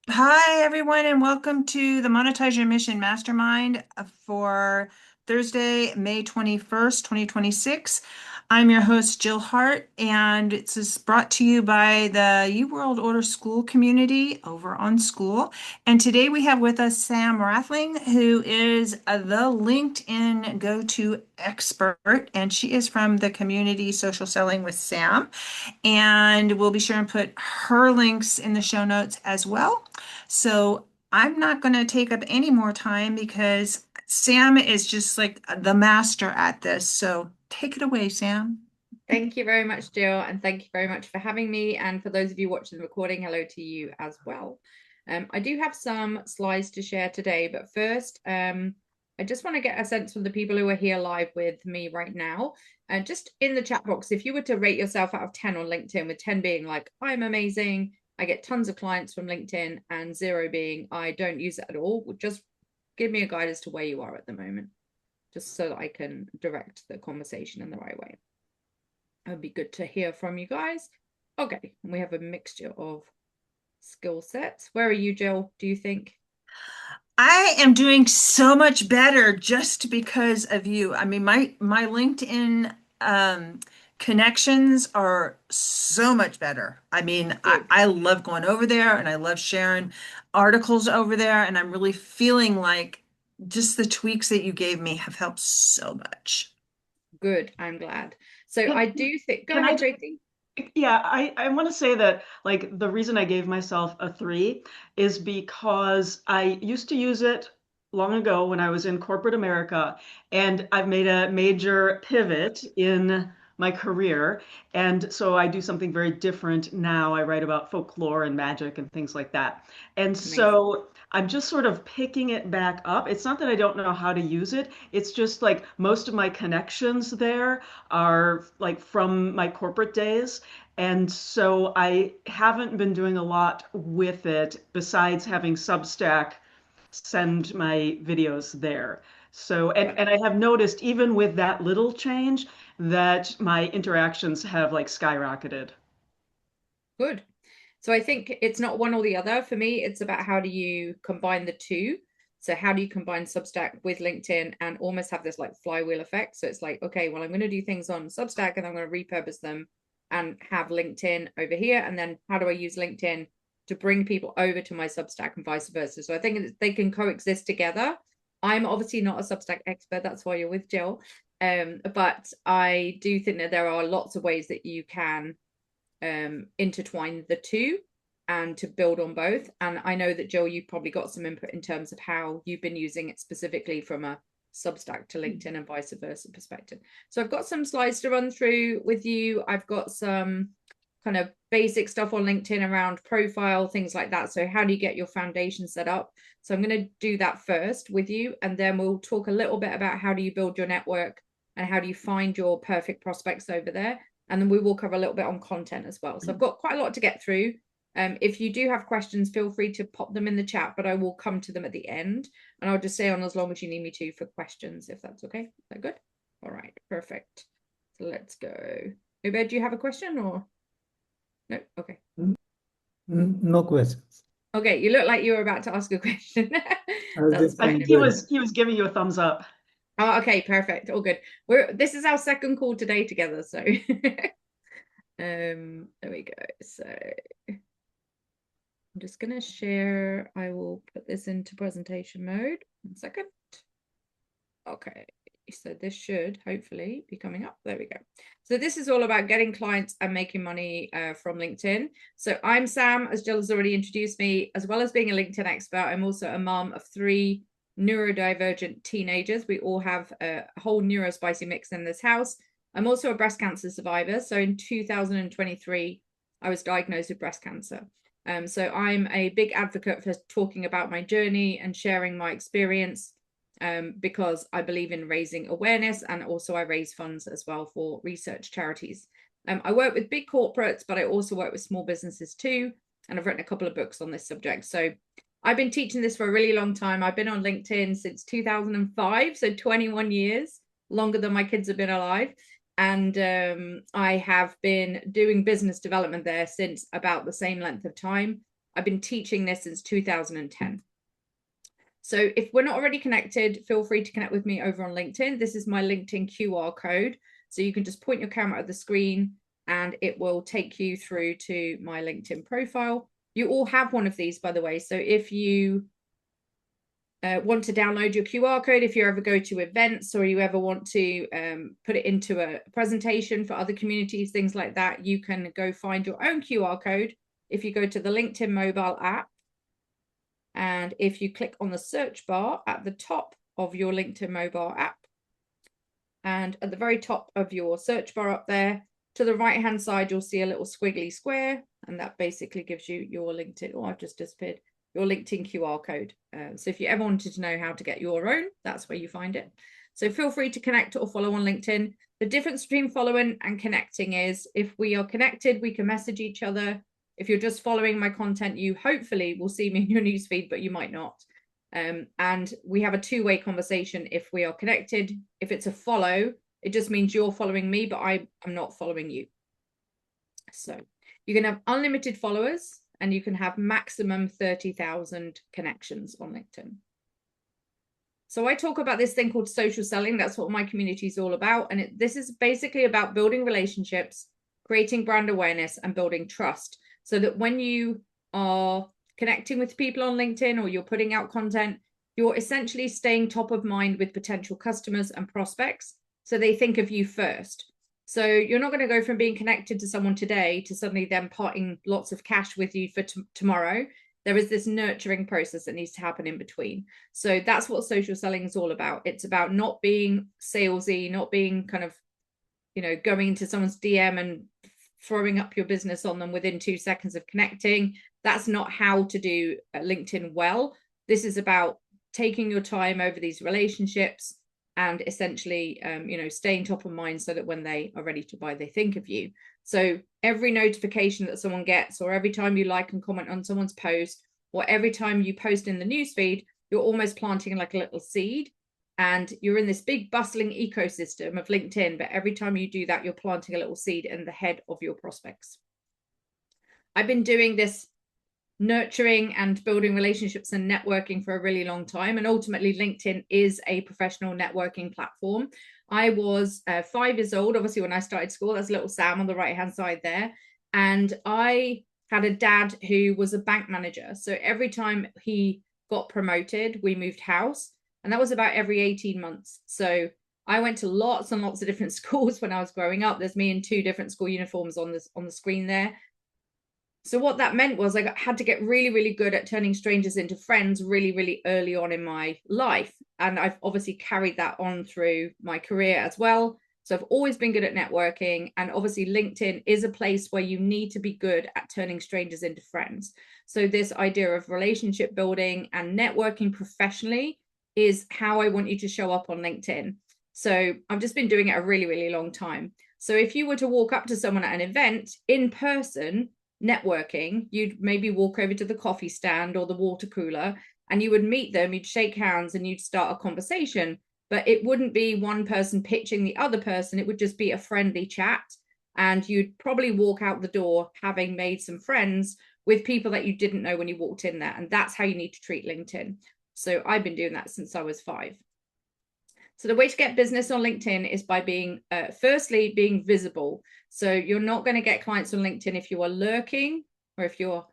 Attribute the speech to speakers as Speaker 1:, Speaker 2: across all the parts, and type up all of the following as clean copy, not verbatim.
Speaker 1: Hi, everyone, and welcome to the Monetize Your Mission Mastermind for Thursday, May 21st, 2026. I'm your host, Jill Hart, and it's just brought to you by the U World Order School community over on School. And today we have with us Sam Rathling, who is the LinkedIn go-to expert, and she is from the community Social Selling with Sam. And we'll be sure and put her links in the show notes as well. So I'm not going to take up any more time because Sam is just like the master at this. So take it away, Sam.
Speaker 2: Thank you very much, Jill, and thank you very much for having me. And for those of you watching the recording, hello to you as well. I do have some slides to share today, but first, I just want to get a sense from the people who are here live with me right now. And just in the chat box, if you were to rate yourself out of 10 on LinkedIn, with 10 being like, I'm amazing, I get tons of clients from LinkedIn, and 0 being, I don't use it at all, just give me a guide as to where you are at the moment, just so that I can direct the conversation in the right way. It would be good to hear from you guys. Okay, we have a mixture of skill sets. Where are you, Jill, do you think?
Speaker 1: I am doing so much better just because of you. I mean, my LinkedIn connections are so much better. I mean,
Speaker 2: Good.
Speaker 1: I love going over there and I love sharing articles over there, and I'm really feeling like just the tweaks that you gave me have helped so much.
Speaker 2: Good. I'm glad. So
Speaker 3: Can,
Speaker 2: I do think, go
Speaker 3: can I
Speaker 2: ahead,
Speaker 3: just,
Speaker 2: Tracy.
Speaker 3: yeah, I want to say that like the reason I gave myself a 3 is because I used to use it long ago when I was in corporate America, and I've made a major pivot in my career. And so I do something very different now. I write about folklore and magic and things like that. And
Speaker 2: Amazing.
Speaker 3: so I'm just sort of picking it back up. It's not that I don't know how to use it. It's just like most of my connections there are like from my corporate days. And so I haven't been doing a lot with it besides having Substack send my videos there. So,
Speaker 2: Got
Speaker 3: and
Speaker 2: it.
Speaker 3: I have noticed even with that little change that my interactions have like skyrocketed.
Speaker 2: Good. So I think it's not one or the other. For me, it's about how do you combine the two. So how do you combine Substack with LinkedIn and almost have this like flywheel effect? So it's like, okay, well, I'm going to do things on Substack and I'm going to repurpose them and have LinkedIn over here. And then how do I use LinkedIn to bring people over to my Substack and vice versa? So I think they can coexist together. I'm obviously not a Substack expert. That's why you're with Jill. But I do think that there are lots of ways that you can intertwine the two and to build on both. And I know that Jill, you've probably got some input in terms of how you've been using it specifically from a Substack to LinkedIn and vice versa perspective. So I've got some slides to run through with you. I've got some kind of basic stuff on LinkedIn around profile, things like that. So how do you get your foundation set up? So I'm going to do that first with you, and then we'll talk a little bit about how do you build your network and how do you find your perfect prospects over there. And then we will cover a little bit on content as well. So I've got quite a lot to get through. If you do have questions, feel free to pop them in the chat, but I will come to them at the end. And I'll just stay on as long as you need me to for questions, if that's okay. Is that good? All right, perfect. So let's go. Ubed, do you have a question or no? Okay.
Speaker 4: No questions.
Speaker 2: Okay, you look like you were about to ask a question.
Speaker 4: I was
Speaker 2: That's
Speaker 4: just
Speaker 3: I
Speaker 2: fine.
Speaker 3: think
Speaker 2: No
Speaker 3: he
Speaker 2: problem.
Speaker 4: enjoying.
Speaker 3: was giving you a thumbs up.
Speaker 2: Oh, okay, perfect. All good. This is our second call today together, so there we go. So I'm just going to share. I will put this into presentation mode. 1 second. Okay. So this should hopefully be coming up. There we go. So this is all about getting clients and making money from LinkedIn. So I'm Sam, as Jill has already introduced me, as well as being a LinkedIn expert. I'm also a mom of 3 neurodivergent teenagers. We all have a whole neurospicy mix in this house. I'm also a breast cancer survivor. So in 2023, I was diagnosed with breast cancer. So I'm a big advocate for talking about my journey and sharing my experience, because I believe in raising awareness, and also I raise funds as well for research charities. I work with big corporates, but I also work with small businesses too. And I've written a couple of books on this subject. So I've been teaching this for a really long time. I've been on LinkedIn since 2005, so 21 years, longer than my kids have been alive. And I have been doing business development there since about the same length of time. I've been teaching this since 2010. So if we're not already connected, feel free to connect with me over on LinkedIn. This is my LinkedIn QR code. So you can just point your camera at the screen and it will take you through to my LinkedIn profile. You all have one of these, by the way. So if you want to download your QR code, if you ever go to events or you ever want to put it into a presentation for other communities, things like that, you can go find your own QR code. If you go to the LinkedIn mobile app, and if you click on the search bar at the top of your LinkedIn mobile app, and at the very top of your search bar up there, to the right-hand side, you'll see a little squiggly square, and that basically gives you your LinkedIn, oh, I've just disappeared, your LinkedIn QR code. So if you ever wanted to know how to get your own, that's where you find it. So feel free to connect or follow on LinkedIn. The difference between following and connecting is if we are connected, we can message each other. If you're just following my content, you hopefully will see me in your newsfeed, but you might not. And we have a two-way conversation if we are connected. If it's a follow, it just means you're following me, but I'm not following you. So you can have unlimited followers and you can have maximum 30,000 connections on LinkedIn. So I talk about this thing called social selling. That's what my community is all about. And this is basically about building relationships, creating brand awareness, and building trust, so that when you are connecting with people on LinkedIn or you're putting out content, you're essentially staying top of mind with potential customers and prospects, so they think of you first. So you're not going to go from being connected to someone today to suddenly them parting lots of cash with you for tomorrow. There is this nurturing process that needs to happen in between. So that's what social selling is all about. It's about not being salesy, not being kind of, going into someone's DM and throwing up your business on them within 2 seconds of connecting. That's not how to do LinkedIn well. This is about taking your time over these relationships and essentially, staying top of mind so that when they are ready to buy, they think of you. So every notification that someone gets, or every time you like and comment on someone's post, or every time you post in the newsfeed, you're almost planting like a little seed. And you're in this big bustling ecosystem of LinkedIn, but every time you do that, you're planting a little seed in the head of your prospects. I've been doing this nurturing and building relationships and networking for a really long time. And ultimately, LinkedIn is a professional networking platform. I was 5 years old, obviously, when I started school. That's little Sam on the right-hand side there. And I had a dad who was a bank manager. So every time he got promoted, we moved house. And that was about every 18 months. So I went to lots and lots of different schools when I was growing up. There's me in 2 different school uniforms on the screen there. So what that meant was I had to get really, really good at turning strangers into friends really, really early on in my life. And I've obviously carried that on through my career as well. So I've always been good at networking. And obviously LinkedIn is a place where you need to be good at turning strangers into friends. So this idea of relationship building and networking professionally is how I want you to show up on LinkedIn. So I've just been doing it a really, really long time. So if you were to walk up to someone at an event in person, networking, you'd maybe walk over to the coffee stand or the water cooler and you would meet them, you'd shake hands and you'd start a conversation, but it wouldn't be one person pitching the other person. It would just be a friendly chat. And you'd probably walk out the door having made some friends with people that you didn't know when you walked in there. And that's how you need to treat LinkedIn. So I've been doing that since I was 5. So the way to get business on LinkedIn is by being, firstly, being visible. So you're not going to get clients on LinkedIn if you are lurking, or if you're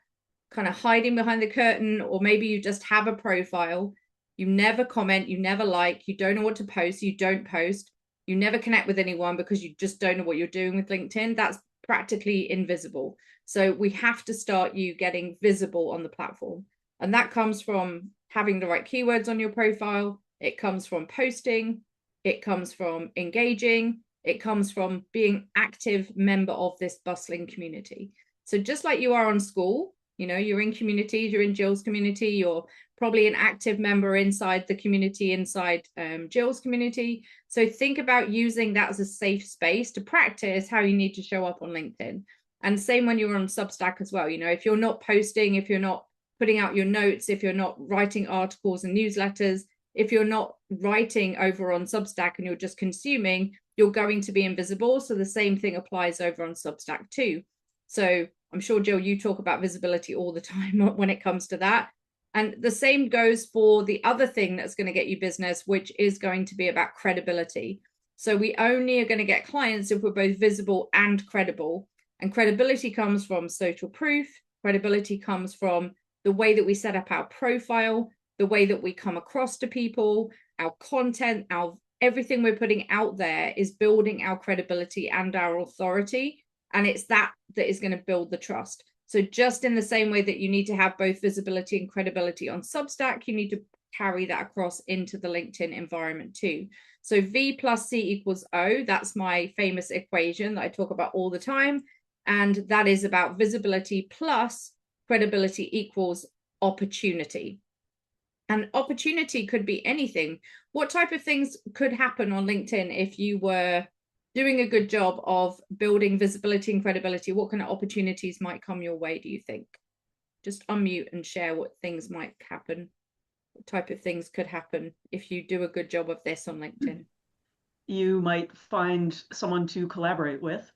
Speaker 2: kind of hiding behind the curtain, or maybe you just have a profile. You never comment, you never like, you don't know what to post, you don't post, you never connect with anyone because you just don't know what you're doing with LinkedIn. That's practically invisible. So we have to start you getting visible on the platform. And that comes from having the right keywords on your profile. It comes from posting. It comes from engaging. It comes from being active member of this bustling community. So just like you are on school, you're in communities, you're in Jill's community, you're probably an active member inside the community, inside Jill's community. So think about using that as a safe space to practice how you need to show up on LinkedIn. And same when you're on Substack as well. If you're not posting, if you're not putting out your notes, if you're not writing articles and newsletters, if you're not writing over on Substack and you're just consuming, you're going to be invisible. So the same thing applies over on Substack too. So I'm sure, Jill, you talk about visibility all the time when it comes to that. And the same goes for the other thing that's going to get you business, which is going to be about credibility. So we only are going to get clients if we're both visible and credible. And credibility comes from social proof. Credibility comes from the way that we set up our profile, the way that we come across to people, our content, everything we're putting out there is building our credibility and our authority. And it's that is going to build the trust. So just in the same way that you need to have both visibility and credibility on Substack, you need to carry that across into the LinkedIn environment too. So V plus C equals O, that's my famous equation that I talk about all the time. And that is about visibility plus credibility equals opportunity. And opportunity could be anything. What type of things could happen on LinkedIn if you were doing a good job of building visibility and credibility? What kind of opportunities might come your way, do you think? Just unmute and share what things might happen. What type of things could happen if you do a good job of this on LinkedIn?
Speaker 3: You might find someone to collaborate with.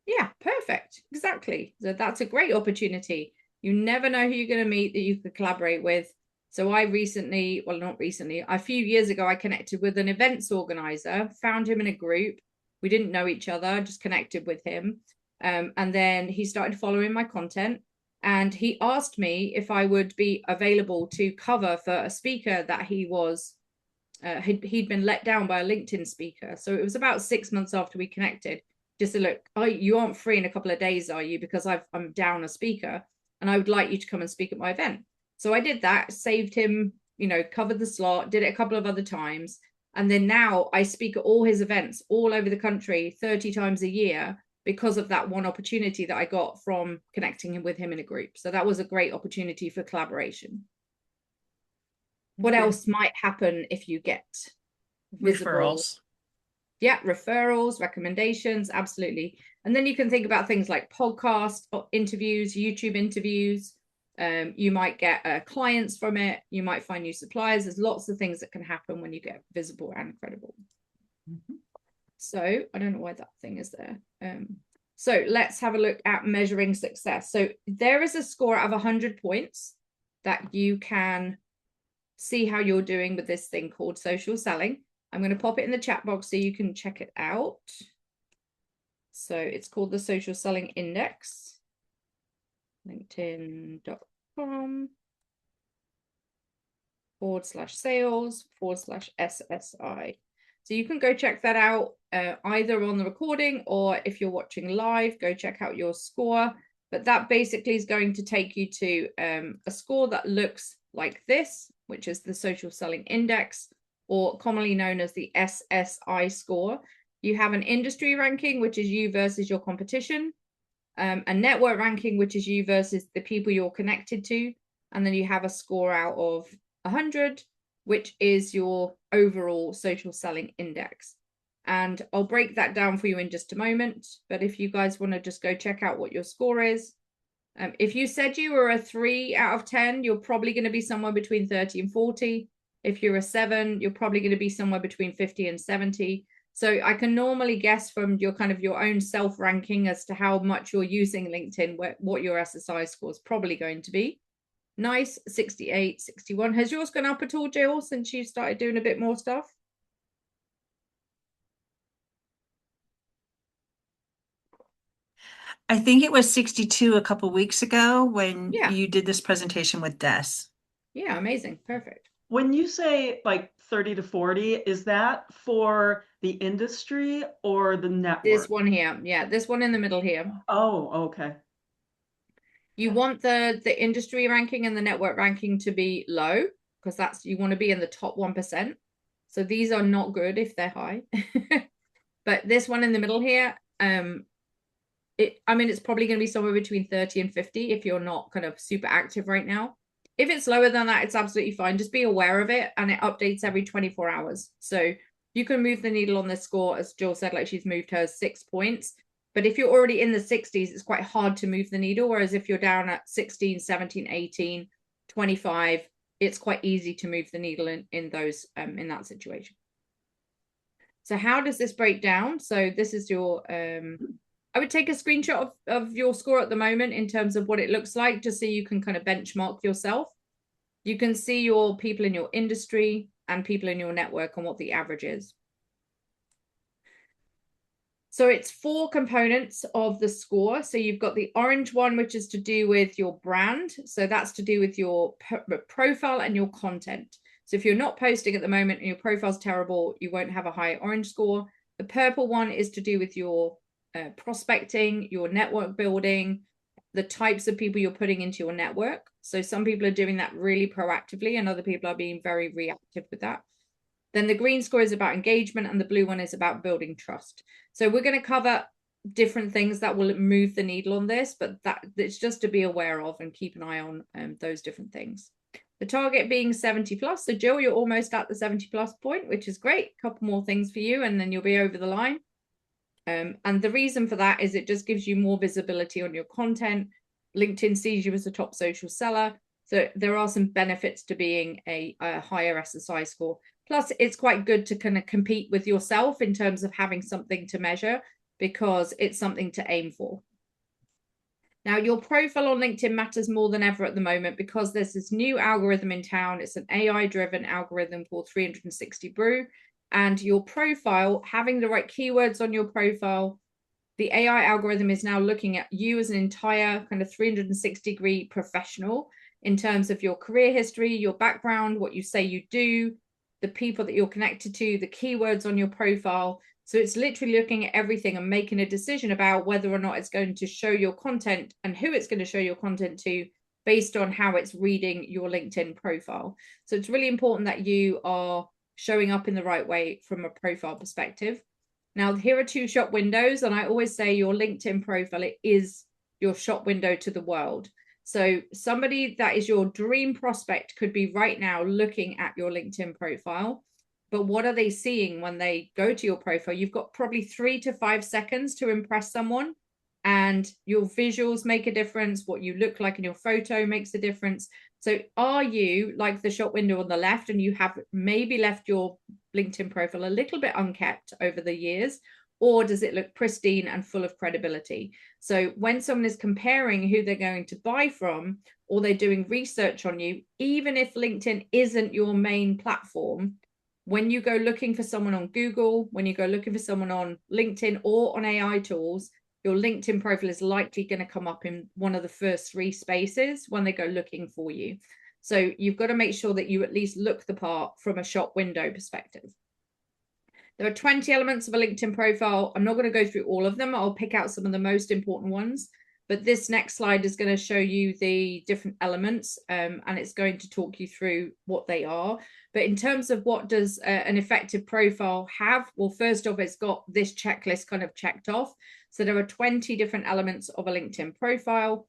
Speaker 2: Yeah, perfect. Exactly. So that's a great opportunity. You never know who you're going to meet that you could collaborate with. So I recently, well, not recently, a few years ago, I connected with an events organizer, found him in a group. We didn't know each other, just connected with him. And then he started following my content. And he asked me if I would be available to cover for a speaker that he was, he'd been let down by a LinkedIn speaker. So it was about 6 months after we connected. Just to look, oh, you aren't free in a couple of days, are you? Because I'm down a speaker and I would like you to come and speak at my event. So I did that, saved him, covered the slot, did it a couple of other times. And then now I speak at all his events all over the country 30 times a year because of that one opportunity that I got from connecting with him in a group. So that was a great opportunity for collaboration. What else might happen if you get visible?
Speaker 1: Referrals.
Speaker 2: Yeah, referrals, recommendations, absolutely. And then you can think about things like podcast interviews, YouTube interviews. You might get clients from it. You might find new suppliers. There's lots of things that can happen when you get visible and credible. Mm-hmm. So I don't know why that thing is there. So let's have a look at measuring success. So there is a score of 100 points that you can see how you're doing with this thing called social selling. I'm going to pop it in the chat box so you can check it out. So it's called the Social Selling Index. LinkedIn.com/sales/SSI. So you can go check that out either on the recording or if you're watching live, go check out your score. But that basically is going to take you to a score that looks like this, which is the Social Selling Index, or commonly known as the SSI score. You have an industry ranking, which is you versus your competition, a network ranking, which is you versus the people you're connected to, and then you have a score out of 100, which is your overall social selling index. And I'll break that down for you in just a moment, but if you guys want to just go check out what your score is. If you said you were a 3 out of 10, you're probably going to be somewhere between 30 and 40. If you're a 7, you're probably going to be somewhere between 50 and 70. So I can normally guess from your kind of your own self-ranking as to how much you're using LinkedIn, what your SSI score is probably going to be. Nice, 68, 61. Has yours gone up at all, Jill, since you started doing a bit more stuff?
Speaker 1: I think it was 62 a couple weeks ago when you did this presentation with Des.
Speaker 2: Yeah, amazing. Perfect.
Speaker 3: When you say like 30 to 40, is that for the industry or the network?
Speaker 2: This one here. Yeah, this one in the middle here.
Speaker 3: Oh, okay.
Speaker 2: You want the industry ranking and the network ranking to be low because you want to be in the top 1%. So these are not good if they're high. But this one in the middle here, it's probably going to be somewhere between 30 and 50 if you're not kind of super active right now. If it's lower than that, it's absolutely fine. Just be aware of it, and it updates every 24 hours. So you can move the needle on this score, as Jill said, like she's moved hers 6 points. But if you're already in the 60s, it's quite hard to move the needle. Whereas if you're down at 16, 17, 18, 25, it's quite easy to move the needle in those in that situation. So how does this break down? So this is your I would take a screenshot of your score at the moment in terms of what it looks like, just so you can kind of benchmark yourself. You can see your people in your industry and people in your network and what the average is. So it's 4 components of the score. So you've got the orange one, which is to do with your brand. So that's to do with your profile and your content. So if you're not posting at the moment and your profile's terrible, you won't have a high orange score. The purple one is to do with your prospecting, your network building, the types of people you're putting into your network. So some people are doing that really proactively and other people are being very reactive with that. Then the green score is about engagement and the blue one is about building trust. So we're going to cover different things that will move the needle on this, but it's just to be aware of and keep an eye on those different things. The target being 70 plus. So Jill, you're almost at the 70 plus point, which is great. A couple more things for you and then you'll be over the line. And the reason for that is it just gives you more visibility on your content. LinkedIn sees you as a top social seller. So there are some benefits to being a higher SSI score. Plus, it's quite good to kind of compete with yourself in terms of having something to measure because it's something to aim for. Now, your profile on LinkedIn matters more than ever at the moment because there's this new algorithm in town. It's an AI-driven algorithm called 360 Brew. And your profile, having the right keywords on your profile, the AI algorithm is now looking at you as an entire kind of 360-degree professional in terms of your career history, your background, what you say you do, the people that you're connected to, the keywords on your profile. So it's literally looking at everything and making a decision about whether or not it's going to show your content and who it's going to show your content to based on how it's reading your LinkedIn profile. So it's really important that you are showing up in the right way from a profile perspective. Now, here are 2 shop windows, and I always say your LinkedIn profile, it is your shop window to the world. So somebody that is your dream prospect could be right now looking at your LinkedIn profile, but what are they seeing when they go to your profile? You've got probably 3 to 5 seconds to impress someone, and your visuals make a difference. What you look like in your photo makes a difference. So are you like the shop window on the left and you have maybe left your LinkedIn profile a little bit unkept over the years, or does it look pristine and full of credibility? So when someone is comparing who they're going to buy from, or they're doing research on you, even if LinkedIn isn't your main platform, when you go looking for someone on Google, when you go looking for someone on LinkedIn or on AI tools, your LinkedIn profile is likely going to come up in one of the first 3 spaces when they go looking for you. So you've got to make sure that you at least look the part from a shop window perspective. There are 20 elements of a LinkedIn profile. I'm not going to go through all of them. I'll pick out some of the most important ones. But this next slide is going to show you the different elements, and it's going to talk you through what they are. But in terms of what does an effective profile have? Well, first off, it's got this checklist kind of checked off. So there are 20 different elements of a LinkedIn profile.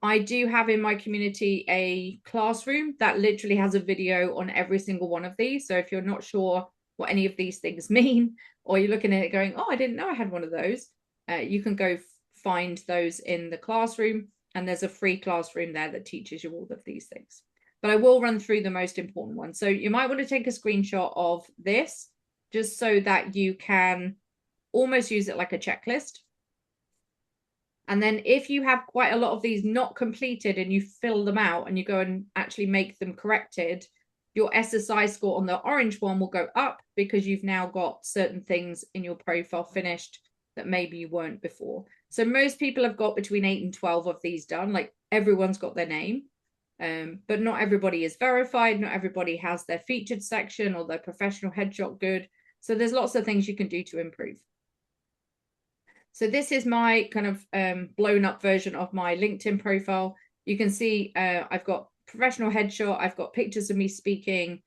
Speaker 2: I do have in my community a classroom that literally has a video on every single one of these. So if you're not sure what any of these things mean, or you're looking at it going, oh, I didn't know I had one of those, you can go find those in the classroom, and there's a free classroom there that teaches you all of these things. But I will run through the most important ones. So you might want to take a screenshot of this just so that you can almost use it like a checklist. And then if you have quite a lot of these not completed and you fill them out and you go and actually make them corrected, your SSI score on the orange one will go up because you've now got certain things in your profile finished that maybe you weren't before. So most people have got between 8 and 12 of these done. Like everyone's got their name, but not everybody is verified. Not everybody has their featured section or their professional headshot good. So there's lots of things you can do to improve. So this is my kind of blown up version of my LinkedIn profile. You can see I've got professional headshot. I've got pictures of me speaking.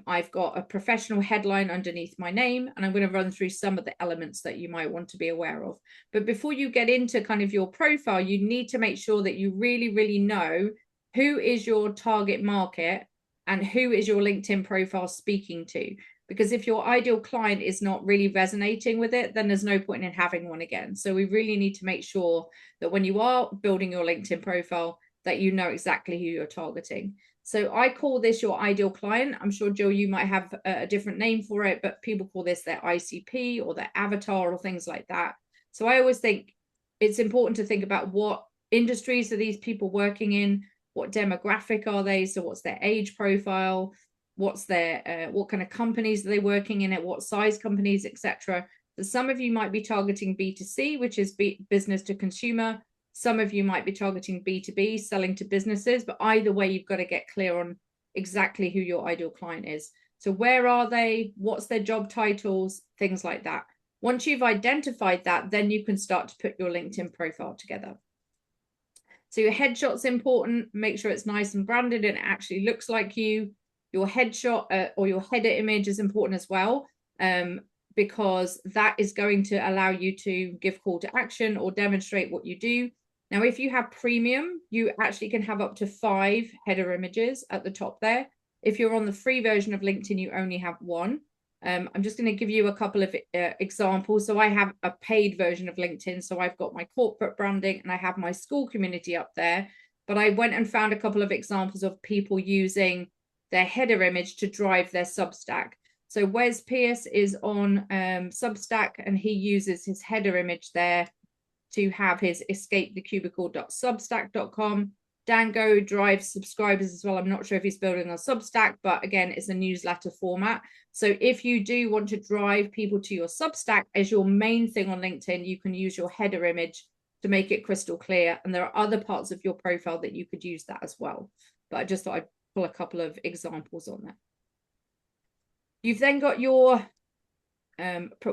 Speaker 2: I've got a professional headline underneath my name, and I'm going to run through some of the elements that you might want to be aware of. But before you get into kind of your profile, you need to make sure that you really, really know who is your target market and who is your LinkedIn profile speaking to. Because if your ideal client is not really resonating with it, then there's no point in having one again. So we really need to make sure that when you are building your LinkedIn profile, that you know exactly who you're targeting. So I call this your ideal client. I'm sure, Jill, you might have a different name for it, but people call this their ICP or their avatar or things like that. So I always think it's important to think about what industries are these people working in, what demographic are they, so what's their age profile, what's their what kind of companies are they working in, at what size companies, etc. So some of you might be targeting B2C, which is business to consumer. Some of you might be targeting B2B, selling to businesses, but either way, you've got to get clear on exactly who your ideal client is. So where are they? What's their job titles? Things like that. Once you've identified that, then you can start to put your LinkedIn profile together. So your headshot's important. Make sure it's nice and branded and it actually looks like you. Your headshot or your header image is important as well, because that is going to allow you to give call to action or demonstrate what you do. Now, if you have premium, you actually can have up to 5 header images at the top there. If you're on the free version of LinkedIn, you only have 1. I'm just going to give you a couple of examples. So I have a paid version of LinkedIn. So I've got my corporate branding and I have my school community up there. But I went and found a couple of examples of people using their header image to drive their Substack. So Wes Pierce is on Substack, and he uses his header image there to have his escapethecubicle.substack.com. Dango drives subscribers as well. I'm not sure if he's building on Substack, but again, it's a newsletter format. So if you do want to drive people to your Substack as your main thing on LinkedIn, you can use your header image to make it crystal clear. And there are other parts of your profile that you could use that as well. But I just thought I'd pull a couple of examples on that. You've then got your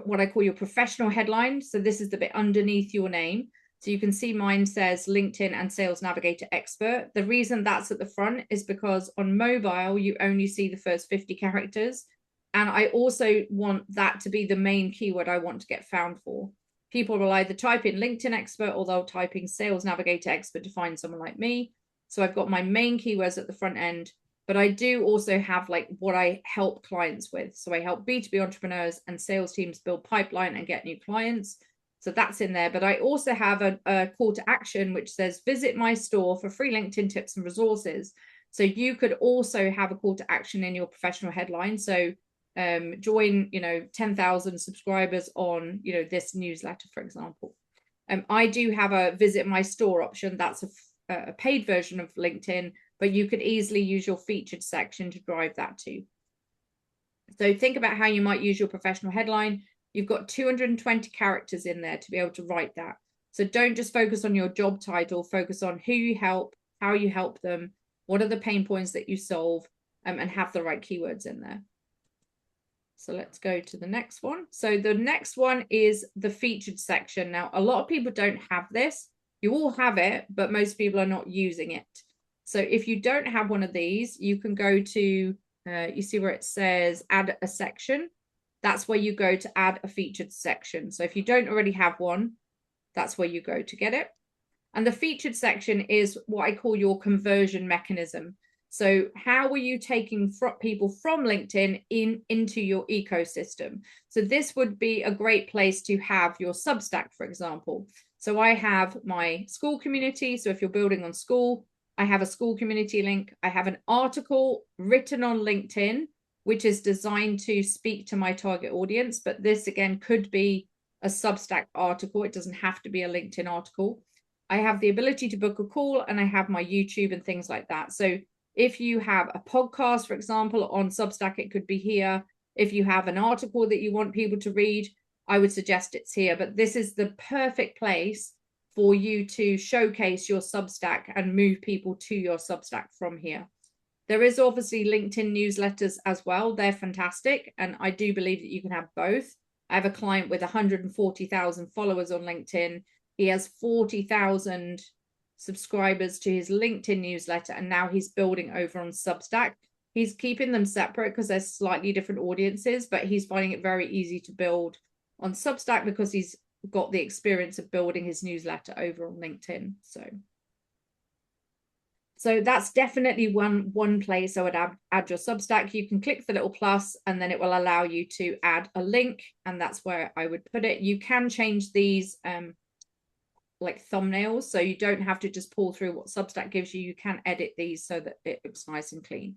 Speaker 2: what I call your professional headline. So this is the bit underneath your name. So you can see mine says LinkedIn and Sales Navigator Expert. The reason that's at the front is because on mobile, you only see the first 50 characters. And I also want that to be the main keyword I want to get found for. People will either type in LinkedIn Expert or they'll type in Sales Navigator Expert to find someone like me. So I've got my main keywords at the front end, but I do also have like what I help clients with. So I help B2B entrepreneurs and sales teams build pipeline and get new clients. So that's in there. But I also have a call to action, which says visit my store for free LinkedIn tips and resources. So you could also have a call to action in your professional headline. So join, 10,000 subscribers on, this newsletter, for example. I do have a visit my store option. That's a paid version of LinkedIn, but you could easily use your featured section to drive that too. So think about how you might use your professional headline. You've got 220 characters in there to be able to write that. So don't just focus on your job title, focus on who you help, how you help them, what are the pain points that you solve, and have the right keywords in there. So let's go to the next one. So the next one is the featured section. Now, a lot of people don't have this. You all have it, but most people are not using it. So if you don't have one of these, you can go to, you see where it says add a section. That's where you go to add a featured section. So if you don't already have one, that's where you go to get it. And the featured section is what I call your conversion mechanism. So how are you taking people from LinkedIn into your ecosystem? So this would be a great place to have your Substack, for example. So I have my school community. So if you're building on school, I have a school community link. I have an article written on LinkedIn, which is designed to speak to my target audience. But this, again, could be a Substack article. It doesn't have to be a LinkedIn article. I have the ability to book a call, and I have my YouTube and things like that. So if you have a podcast, for example, on Substack, it could be here. If you have an article that you want people to read, I would suggest it's here. But this is the perfect place for you to showcase your Substack and move people to your Substack from here. There is obviously LinkedIn newsletters as well. They're fantastic. And I do believe that you can have both. I have a client with 140,000 followers on LinkedIn. He has 40,000 subscribers to his LinkedIn newsletter, and now he's building over on Substack. He's keeping them separate because they're slightly different audiences, but he's finding it very easy to build on Substack because he's got the experience of building his newsletter over on LinkedIn. So that's definitely one place I would add your Substack. You can click the little plus, and then it will allow you to add a link, and that's where I would put it. You can change these like thumbnails, so you don't have to just pull through what Substack gives you. You can edit these so that it looks nice and clean.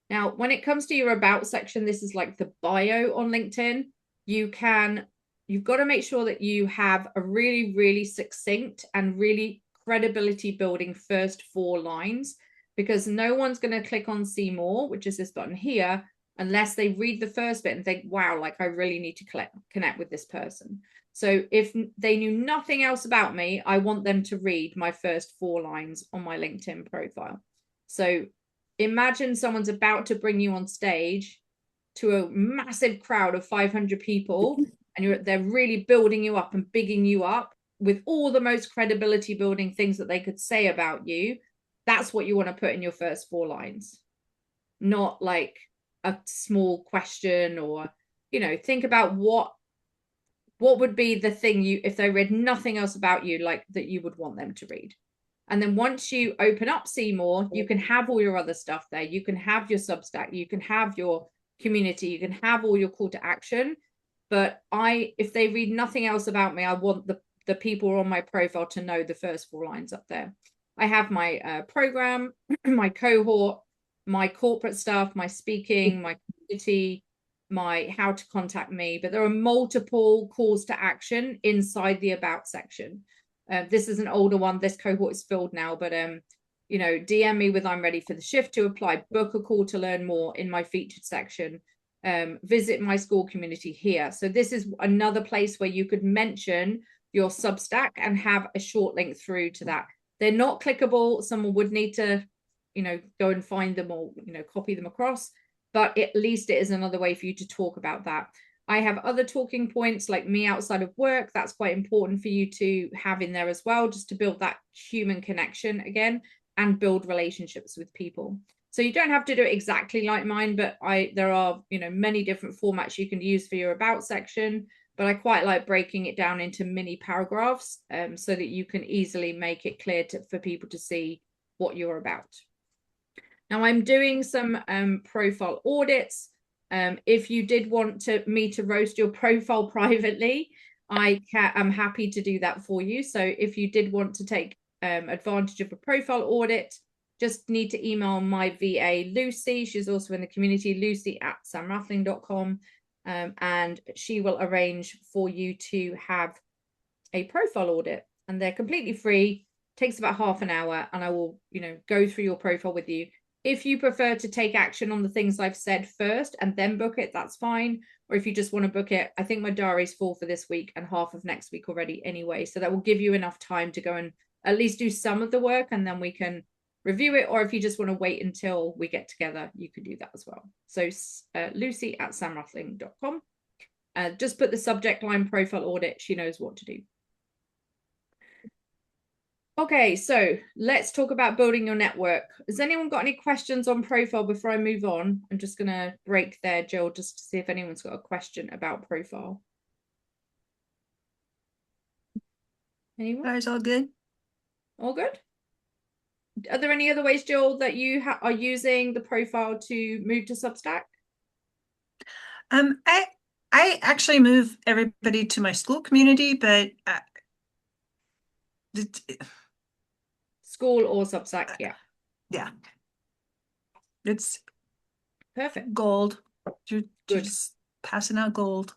Speaker 2: Now, when it comes to your about section, this is like the bio on LinkedIn. You can you've got to make sure that you have a really, really succinct and really credibility building first 4 lines, because no one's going to click on see more, which is this button here, unless they read the first bit and think, wow, like I really need to connect with this person. So if they knew nothing else about me, I want them to read my first 4 lines on my LinkedIn profile. So imagine someone's about to bring you on stage to a massive crowd of 500 people, and they're really building you up and bigging you up with all the most credibility building things that they could say about you. That's what you want to put in your first 4 lines, not like a small question, or, you know, think about what would be the thing if they read nothing else about you, like that you would want them to read. And then once you open up Seymour, you can have all your other stuff there. You can have your Substack, you can have your community, you can have all your call to action. But if they read nothing else about me, I want the people on my profile to know the first 4 lines up there. I have my program, my cohort, my corporate stuff, my speaking, my community, my how to contact me, but there are multiple calls to action inside the about section. This is an older one. This cohort is filled now, but you know, DM me with I'm ready for the shift to apply, book a call to learn more in my featured section, visit my school community here. So this is another place where you could mention your Substack and have a short link through to that. They're not clickable. Someone would need to, you know, go and find them, or, you know, copy them across, but at least it is another way for you to talk about that. I have other talking points like me outside of work. That's quite important for you to have in there as well, just to build that human connection again and build relationships with people. So you don't have to do it exactly like mine, but there are, you know, many different formats you can use for your about section, but I quite like breaking it down into mini paragraphs so that you can easily make it clear for people to see what you're about. Now I'm doing some profile audits. If you did want me to roast your profile privately, I'm happy to do that for you. So if you did want to take advantage of a profile audit, just need to email my VA Lucy. She's also in the community, lucy@samrathling.com, and she will arrange for you to have a profile audit, and they're completely free. Takes about half an hour, and I will, you know, go through your profile with you. If you prefer to take action on the things I've said first and then book it, that's fine. Or if you just want to book it, I think my diary's full for this week and half of next week already anyway. So that will give you enough time to go and at least do some of the work, and then we can review it. Or if you just want to wait until we get together, you can do that as well. So lucy@samrathling.com. Just put the subject line profile audit. She knows what to do. Okay, so let's talk about building your network. Has anyone got any questions on profile before I move on? I'm just going to break there, Jill, just to see if anyone's got a question about profile. Anyone?
Speaker 1: Guys, all good?
Speaker 2: All good? Are there any other ways, Jill, that you are using the profile to move to Substack?
Speaker 1: I actually move everybody to my school community, but
Speaker 2: School or Substack, yeah.
Speaker 1: Yeah. It's
Speaker 2: perfect.
Speaker 1: Gold. You're just passing out gold.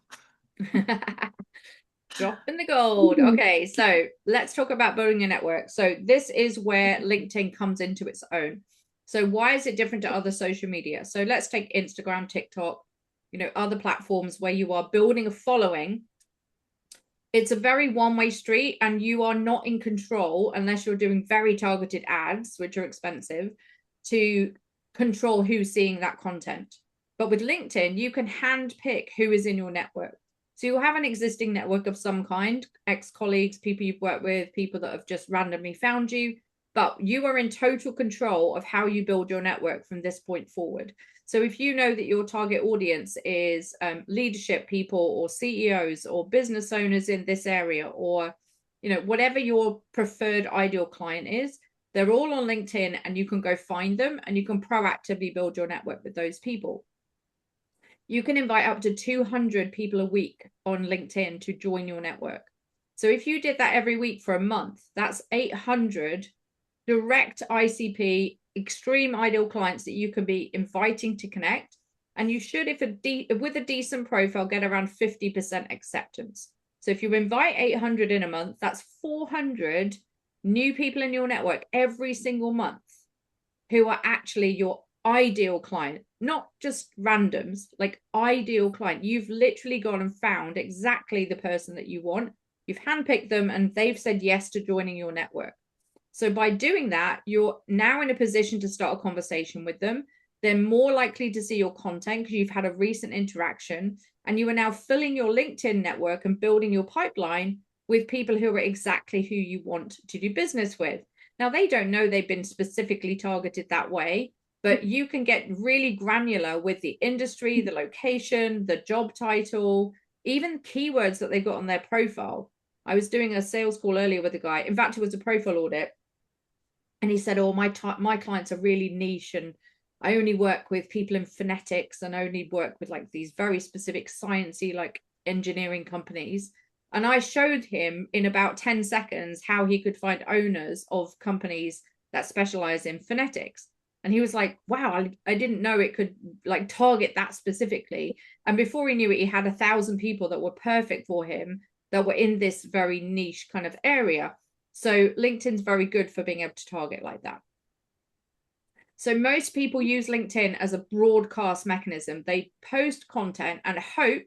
Speaker 2: Dropping the gold. Okay, so let's talk about building a network. So this is where LinkedIn comes into its own. So why is it different to other social media? So let's take Instagram, TikTok, you know, other platforms where you are building a following. It's a very one-way street, and you are not in control unless you're doing very targeted ads, which are expensive, to control who's seeing that content. But with LinkedIn, you can handpick who is in your network. So you'll have an existing network of some kind, ex-colleagues, people you've worked with, people that have just randomly found you, but you are in total control of how you build your network from this point forward. So if you know that your target audience is leadership people or CEOs or business owners in this area, or, you know, whatever your preferred ideal client is, they're all on LinkedIn, and you can go find them and you can proactively build your network with those people. You can invite up to 200 people a week on LinkedIn to join your network. So if you did that every week for a month, that's 800 direct ICP, extreme ideal clients that you can be inviting to connect. And you should, with a decent profile, get around 50% acceptance. So if you invite 800 in a month, that's 400 new people in your network every single month who are actually your ideal client, not just randoms, like ideal client. You've literally gone and found exactly the person that you want. You've handpicked them and they've said yes to joining your network. So by doing that, you're now in a position to start a conversation with them. They're more likely to see your content because you've had a recent interaction, and you are now filling your LinkedIn network and building your pipeline with people who are exactly who you want to do business with. Now, they don't know they've been specifically targeted that way, but you can get really granular with the industry, the location, the job title, even keywords that they've got on their profile. I was doing a sales call earlier with a guy. In fact, it was a profile audit. And he said, oh, my clients are really niche, and I only work with people in phonetics and only work with like these very specific sciencey like engineering companies. And I showed him in about 10 seconds how he could find owners of companies that specialize in phonetics. And he was like, wow, I didn't know it could like target that specifically. And before he knew it, he had 1,000 people that were perfect for him that were in this very niche kind of area. So LinkedIn's very good for being able to target like that. So most people use LinkedIn as a broadcast mechanism. They post content and hope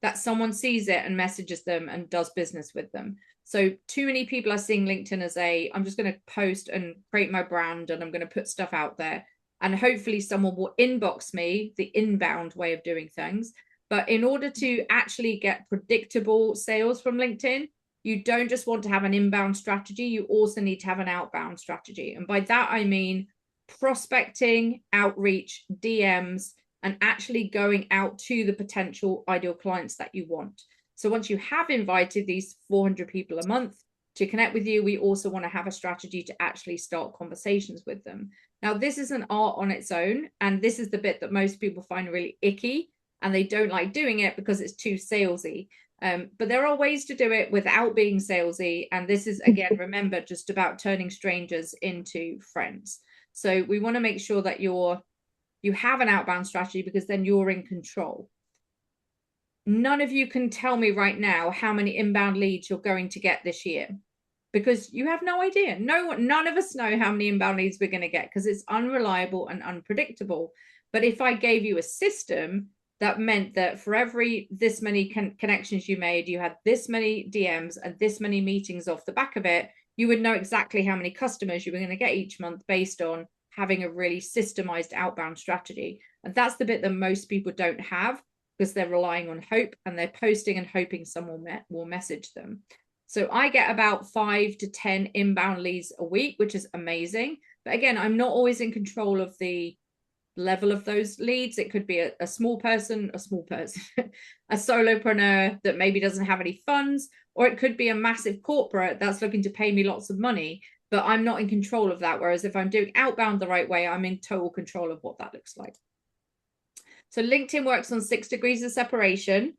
Speaker 2: that someone sees it and messages them and does business with them. So too many people are seeing LinkedIn as I'm just going to post and create my brand and I'm going to put stuff out there. And hopefully someone will inbox me, the inbound way of doing things. But in order to actually get predictable sales from LinkedIn, you don't just want to have an inbound strategy, you also need to have an outbound strategy. And by that, I mean prospecting, outreach, DMs, and actually going out to the potential ideal clients that you want. So once you have invited these 400 people a month to connect with you, we also want to have a strategy to actually start conversations with them. Now, this is an art on its own, and this is the bit that most people find really icky, and they don't like doing it because it's too salesy. But there are ways to do it without being salesy. And this is, again, remember, just about turning strangers into friends. So we want to make sure that you have an outbound strategy, because then you're in control. None of you can tell me right now how many inbound leads you're going to get this year, because you have no idea. None of us know how many inbound leads we're going to get, because it's unreliable and unpredictable. But if I gave you a system that meant that for every this many connections you made, you had this many DMs and this many meetings off the back of it, you would know exactly how many customers you were going to get each month based on having a really systemized outbound strategy. And that's the bit that most people don't have, because they're relying on hope, and they're posting and hoping someone will message them. So I get about 5 to 10 inbound leads a week, which is amazing. But again, I'm not always in control of the level of those leads. It could be a small person, a solopreneur that maybe doesn't have any funds, or it could be a massive corporate that's looking to pay me lots of money, but I'm not in control of that. Whereas if I'm doing outbound the right way, I'm in total control of what that looks like. So LinkedIn works on 6 degrees of separation,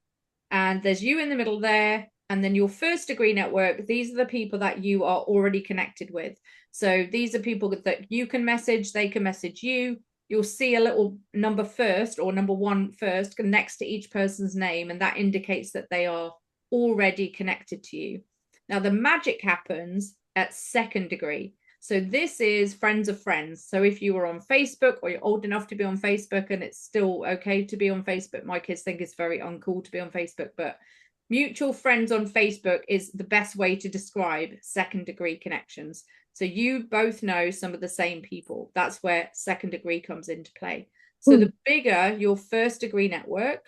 Speaker 2: and there's you in the middle there. And then your first degree network, these are the people that you are already connected with. So these are people that you can message, they can message you. You'll see a little number first, or number 1 first, next to each person's name, and that indicates that they are already connected to you. Now, the magic happens at 2nd degree. So this is friends of friends. So if you were on Facebook, or you're old enough to be on Facebook, and it's still okay to be on Facebook, my kids think it's very uncool to be on Facebook, but mutual friends on Facebook is the best way to describe 2nd degree connections. So you both know some of the same people. That's where 2nd degree comes into play. So the bigger your 1st degree network,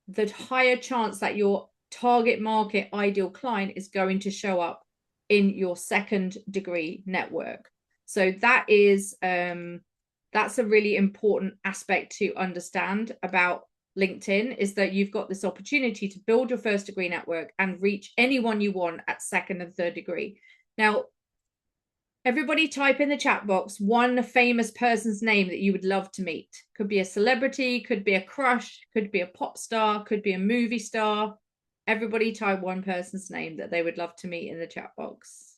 Speaker 2: the higher chance that your target market ideal client is going to show up in your 2nd degree network. So that is that's a really important aspect to understand about LinkedIn, is that you've got this opportunity to build your 1st degree network and reach anyone you want at 2nd and 3rd degree. Now, everybody type in the chat box one famous person's name that you would love to meet. Could be a celebrity, could be a crush, could be a pop star, could be a movie star. Everybody type one person's name that they would love to meet in the chat box.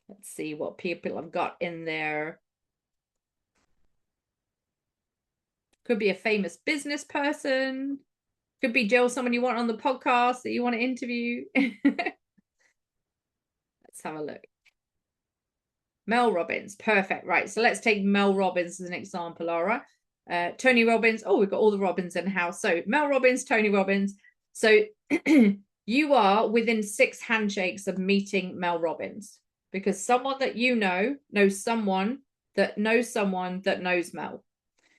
Speaker 2: Let's see what people have got in there. Could be a famous business person. Could be Jill, someone you want on the podcast that you want to interview. Let's have a look. Mel Robbins, perfect. Right, so let's take Mel Robbins as an example, Laura. Tony Robbins. Oh, we've got all the Robbins in the house. So Mel Robbins, Tony Robbins. So you are within 6 handshakes of meeting Mel Robbins, because someone that you know knows someone that knows someone that knows Mel.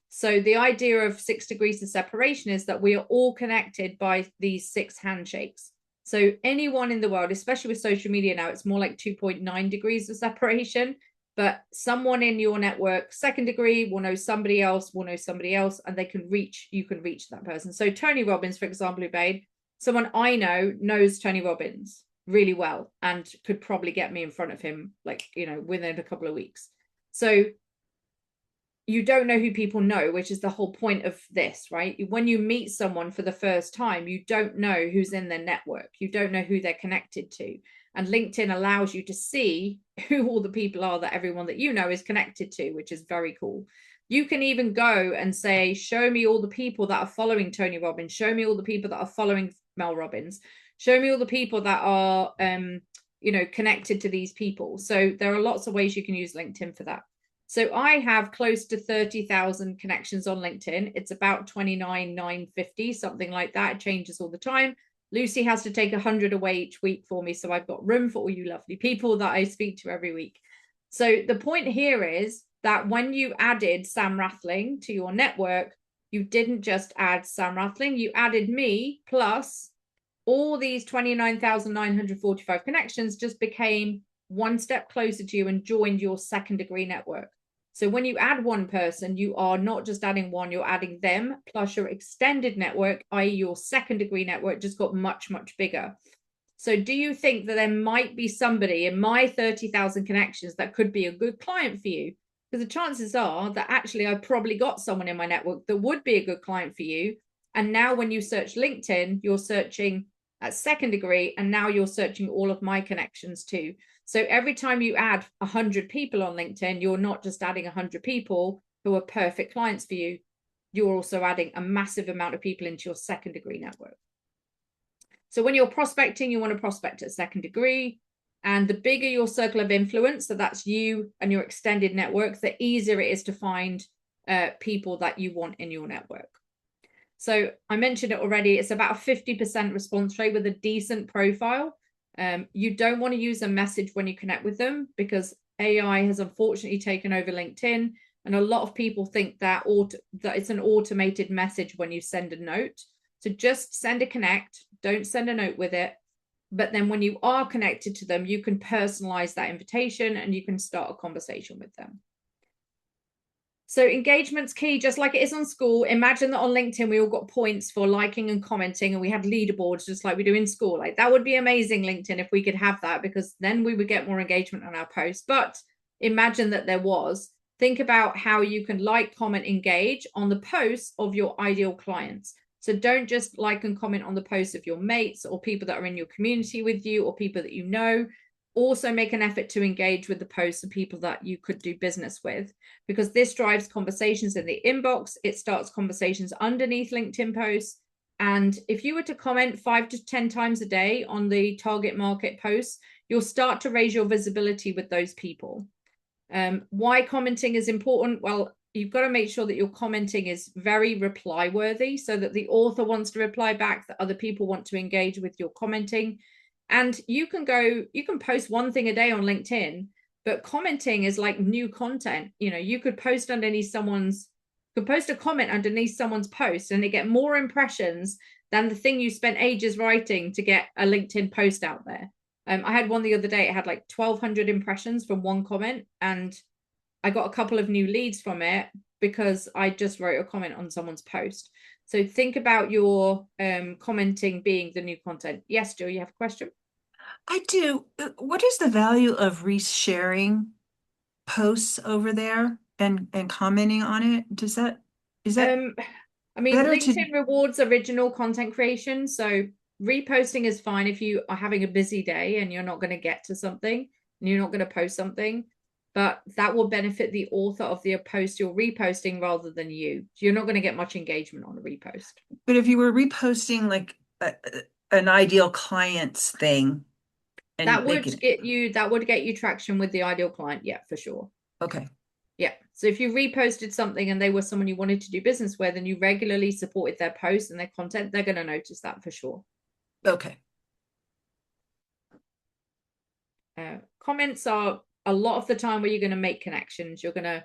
Speaker 2: So the idea of 6 degrees of separation is that we are all connected by these 6 handshakes. So anyone in the world, especially with social media now, it's more like 2.9 degrees of separation. But someone in your network, 2nd degree, will know somebody else, and you can reach that person. So Tony Robbins, for example, who made someone I know knows Tony Robbins really well and could probably get me in front of him, like, you know, within a couple of weeks. So you don't know who people know, which is the whole point of this, right? When you meet someone for the first time, you don't know who's in their network. You don't know who they're connected to. And LinkedIn allows you to see who all the people are that everyone that you know is connected to, which is very cool. You can even go and say, show me all the people that are following Tony Robbins. Show me all the people that are following Mel Robbins. Show me all the people that are, you know, connected to these people. So there are lots of ways you can use LinkedIn for that. So I have close to 30,000 connections on LinkedIn. It's about 29,950, something like that. It changes all the time. Lucy has to take 100 away each week for me. So I've got room for all you lovely people that I speak to every week. So the point here is that when you added Sam Rathling to your network, you didn't just add Sam Rathling, you added me, plus all these 29,945 connections just became one step closer to you and joined your 2nd degree network. So when you add one person, you are not just adding one, you're adding them plus your extended network, i.e. your 2nd degree network just got much, much bigger. So do you think that there might be somebody in my 30,000 connections that could be a good client for you? Because the chances are that actually I've probably got someone in my network that would be a good client for you. And now when you search LinkedIn, you're searching at 2nd degree, and now you're searching all of my connections too. So every time you add 100 people on LinkedIn, you're not just adding 100 people who are perfect clients for you. You're also adding a massive amount of people into your 2nd degree network. So when you're prospecting, you want to prospect at 2nd degree. And the bigger your circle of influence, so that's you and your extended network, the easier it is to find people that you want in your network. So I mentioned it already, it's about a 50% response rate with a decent profile. You don't want to use a message when you connect with them, because AI has unfortunately taken over LinkedIn, and a lot of people think that it's an automated message when you send a note. So just send a connect, don't send a note with it. But then when you are connected to them, you can personalize that invitation and you can start a conversation with them. So engagement's key, just like it is on school. Imagine that on LinkedIn, we all got points for liking and commenting, and we had leaderboards just like we do in school. Like, that would be amazing, LinkedIn, if we could have that, because then we would get more engagement on our posts. But imagine that there was. Think about how you can like, comment, engage on the posts of your ideal clients. So don't just like and comment on the posts of your mates or people that are in your community with you or people that you know. Also make an effort to engage with the posts of people that you could do business with, because this drives conversations in the inbox. It starts conversations underneath LinkedIn posts. And if you were to comment 5 to 10 times a day on the target market posts, you'll start to raise your visibility with those people. Why commenting is important? Well, you've got to make sure that your commenting is very reply worthy, so that the author wants to reply back, that other people want to engage with your commenting. And you can post one thing a day on LinkedIn, but commenting is like new content. You know, you could post a comment underneath someone's post, and they get more impressions than the thing you spent ages writing to get a LinkedIn post out there. I had one the other day, it had like 1,200 impressions from one comment, and I got a couple of new leads from it because I just wrote a comment on someone's post. So think about your commenting being the new content. Yes, Jill, you have a question?
Speaker 1: I do. What is the value of resharing posts over there and commenting on it? Is that
Speaker 2: I mean,
Speaker 1: better
Speaker 2: LinkedIn rewards original content creation. So reposting is fine if you are having a busy day and you're not going to get to something and you're not going to post something. but that will benefit the author of the post you're reposting rather than you. So you're not going to get much engagement on a repost.
Speaker 1: But if you were reposting like an ideal client's thing, and
Speaker 2: that would get you traction with the ideal client. Yeah, for sure.
Speaker 1: Okay.
Speaker 2: Yeah. So if you reposted something and they were someone you wanted to do business with and you regularly supported their posts and their content, they're going to notice that for sure.
Speaker 1: Okay.
Speaker 2: Comments are a lot of the time where you're going to make connections. You're going to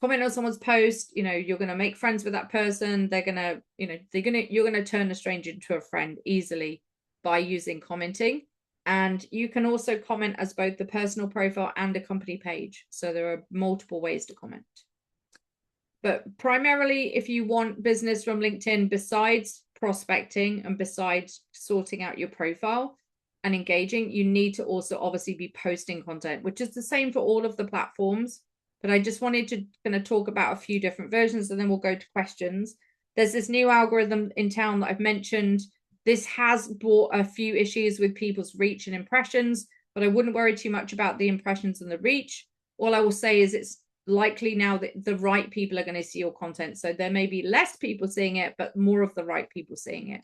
Speaker 2: comment on someone's post, you're going to make friends with that person. They're going to, you're going to turn a stranger into a friend easily by using commenting. And you can also comment as both the personal profile and a company page. So there are multiple ways to comment. But primarily, if you want business from LinkedIn, besides prospecting and besides sorting out your profile and engaging, you need to also obviously be posting content, which is the same for all of the platforms. But I just wanted to kind of talk about a few different versions, and then we'll go to questions. There's this new algorithm in town that I've mentioned. This has brought a few issues with people's reach and impressions, but I wouldn't worry too much about the impressions and the reach. All I will say is it's likely now that the right people are going to see your content. So there may be less people seeing it, but more of the right people seeing it.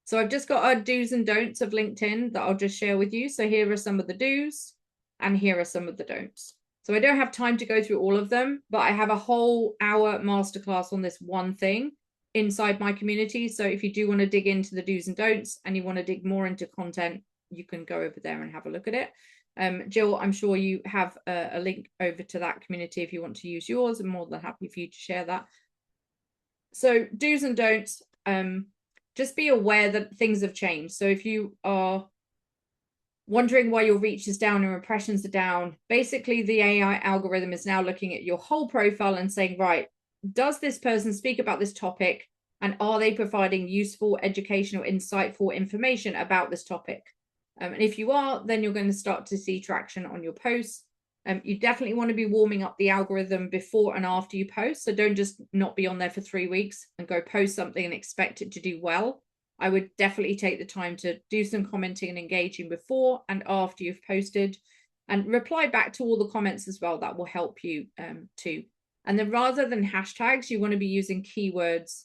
Speaker 2: So I've just got our do's and don'ts of LinkedIn that I'll just share with you. So here are some of the do's and here are some of the don'ts. So I don't have time to go through all of them, but I have a whole hour masterclass on this one thing inside my community. So if you do want to dig into the do's and don'ts and you want to dig more into content, you can go over there and have a look at it. Jill, I'm sure you have a link over to that community if you want to use yours. I'm more than happy for you to share that. So do's and don'ts, just be aware that things have changed. So if you are wondering why your reach is down or impressions are down, basically the AI algorithm is now looking at your whole profile and saying, right, does this person speak about this topic, and are they providing useful, educational, insightful information about this topic? And if you are, then you're going to start to see traction on your posts. You definitely want to be warming up the algorithm before and after you post. So don't just not be on there for 3 weeks and go post something and expect it to do well. I would definitely take the time to do some commenting and engaging before and after you've posted, and reply back to all the comments as well. That will help you too. And then rather than hashtags, you want to be using keywords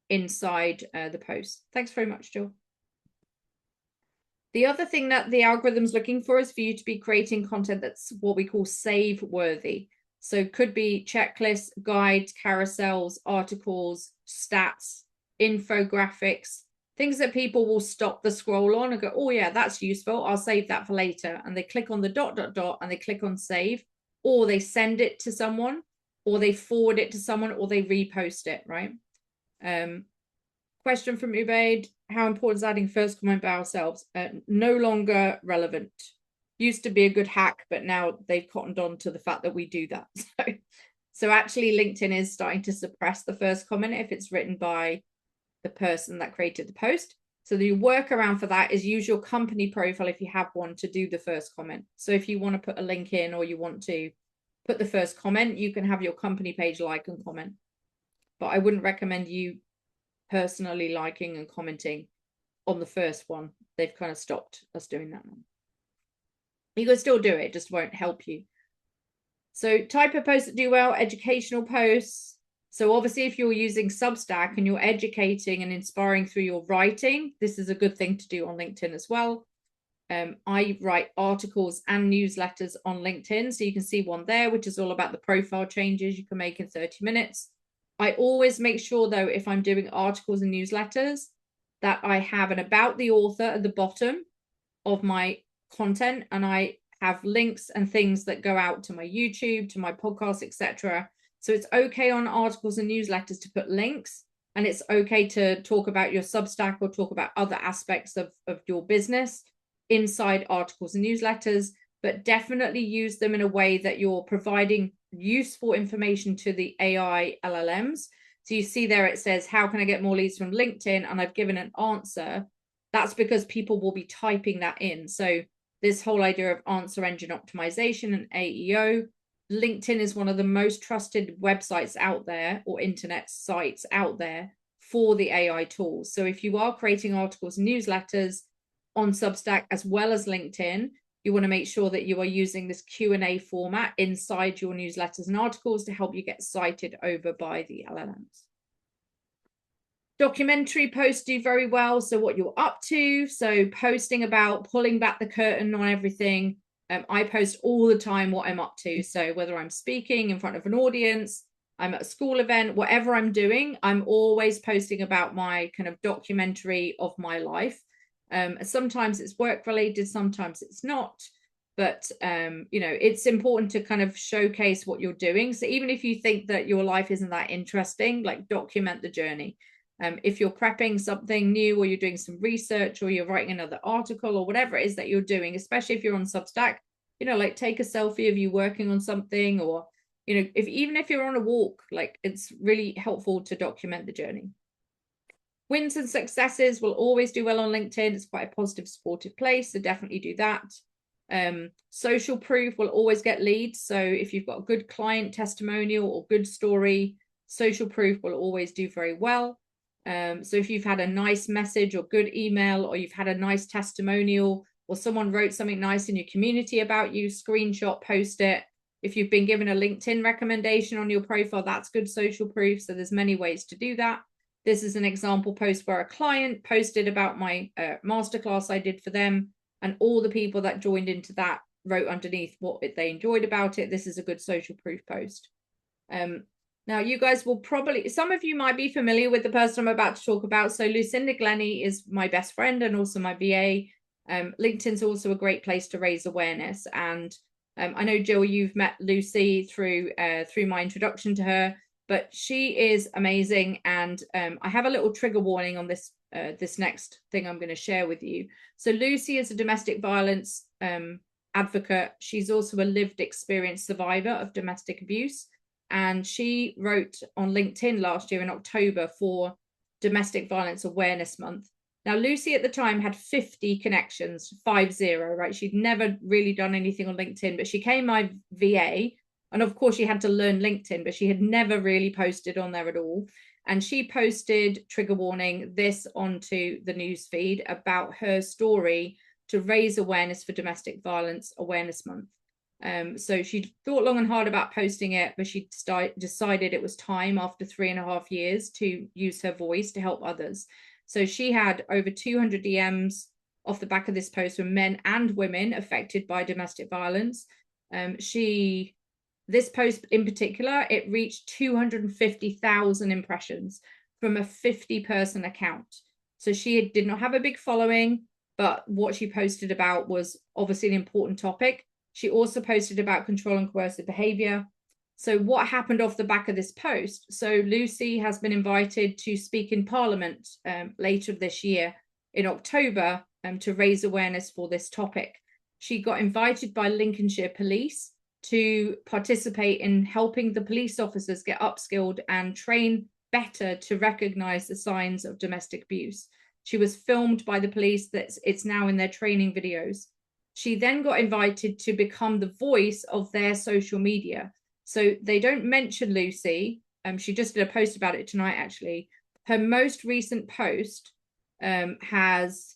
Speaker 2: inside the post. Thanks very much, Jill. The other thing that the algorithm's looking for is for you to be creating content that's what we call save worthy. So could be checklists, guides, carousels, articles, stats, infographics, things that people will stop the scroll on and go, oh yeah, that's useful, I'll save that for later. And they click on the ... and they click on save, or they send it to someone, or they forward it to someone, or they repost it, right? Question from Ubaid, how important is adding first comment by ourselves? No longer relevant. Used to be a good hack, but now they've cottoned on to the fact that we do that. So actually LinkedIn is starting to suppress the first comment if it's written by the person that created the post. So the workaround for that is use your company profile if you have one to do the first comment. So if you want to put a link in or you want to put the first comment, you can have your company page like and comment. But I wouldn't recommend you personally liking and commenting on the first one. They've kind of stopped us doing that now. You can still do it, just won't help you. So type of posts that do well, educational posts. So obviously if you're using Substack and you're educating and inspiring through your writing, this is a good thing to do on LinkedIn as well. I write articles and newsletters on LinkedIn. So you can see one there, which is all about the profile changes you can make in 30 minutes. I always make sure, though, if I'm doing articles and newsletters, that I have an about the author at the bottom of my content, and I have links and things that go out to my YouTube, to my podcast, etc. So it's okay on articles and newsletters to put links, and it's okay to talk about your Substack or talk about other aspects of your business inside articles and newsletters, but definitely use them in a way that you're providing useful information to the AI LLMs. So you see there it says, how can I get more leads from LinkedIn? And I've given an answer. That's because people will be typing that in. So this whole idea of answer engine optimization and AEO, LinkedIn is one of the most trusted websites out there, or internet sites out there, for the AI tools. So if you are creating articles and newsletters on Substack as well as LinkedIn, You want to make sure that you are using this Q&A format inside your newsletters and articles to help you get cited over by the LLMs. Documentary posts do very well. So what you're up to. So posting about pulling back the curtain on everything. I post all the time what I'm up to. So whether I'm speaking in front of an audience, I'm at a school event, whatever I'm doing, I'm always posting about my kind of documentary of my life. Sometimes it's work related, sometimes it's not. But, you know, it's important to kind of showcase what you're doing. So even if you think that your life isn't that interesting, like document the journey. If you're prepping something new, or you're doing some research, or you're writing another article, or whatever it is that you're doing, especially if you're on Substack, you know, like take a selfie of you working on something, or, you know, even if you're on a walk, like it's really helpful to document the journey. Wins and successes will always do well on LinkedIn. It's quite a positive, supportive place, so definitely do that. Social proof will always get leads. So if you've got a good client testimonial or good story, social proof will always do very well. So if you've had a nice message or good email, or you've had a nice testimonial, or someone wrote something nice in your community about you, screenshot, post it. If you've been given a LinkedIn recommendation on your profile, that's good social proof. So there's many ways to do that. This is an example post where a client posted about my masterclass I did for them, and all the people that joined into that wrote underneath what they enjoyed about it. This is a good social proof post. Now, you guys will probably, some of you might be familiar with the person I'm about to talk about. So Lucinda Glennie is my best friend and also my VA. LinkedIn's also a great place to raise awareness. And I know, Jill, you've met Lucy through my introduction to her, but she is amazing. And I have a little trigger warning on this next thing I'm going to share with you. So Lucy is a domestic violence advocate. She's also a lived experience survivor of domestic abuse. And she wrote on LinkedIn last year in October for Domestic Violence Awareness Month. Now, Lucy at the time had 50 connections, 50, right? She'd never really done anything on LinkedIn, but she came my VA. And of course, she had to learn LinkedIn, but she had never really posted on there at all. And she posted, trigger warning, this onto the news feed about her story to raise awareness for Domestic Violence Awareness Month. So she thought long and hard about posting it, but she decided it was time after 3.5 years to use her voice to help others. So she had over 200 DMs off the back of this post from men and women affected by domestic violence. This post in particular, it reached 250,000 impressions from a 50-person account. So she did not have a big following, but what she posted about was obviously an important topic. She also posted about control and coercive behavior. So what happened off the back of this post? So Lucy has been invited to speak in Parliament later this year in October to raise awareness for this topic. She got invited by Lincolnshire Police to participate in helping the police officers get upskilled and train better to recognize the signs of domestic abuse. She was filmed by the police. It's now in their training videos. She then got invited to become the voice of their social media. So they don't mention Lucy. She just did a post about it tonight, actually. Her most recent post has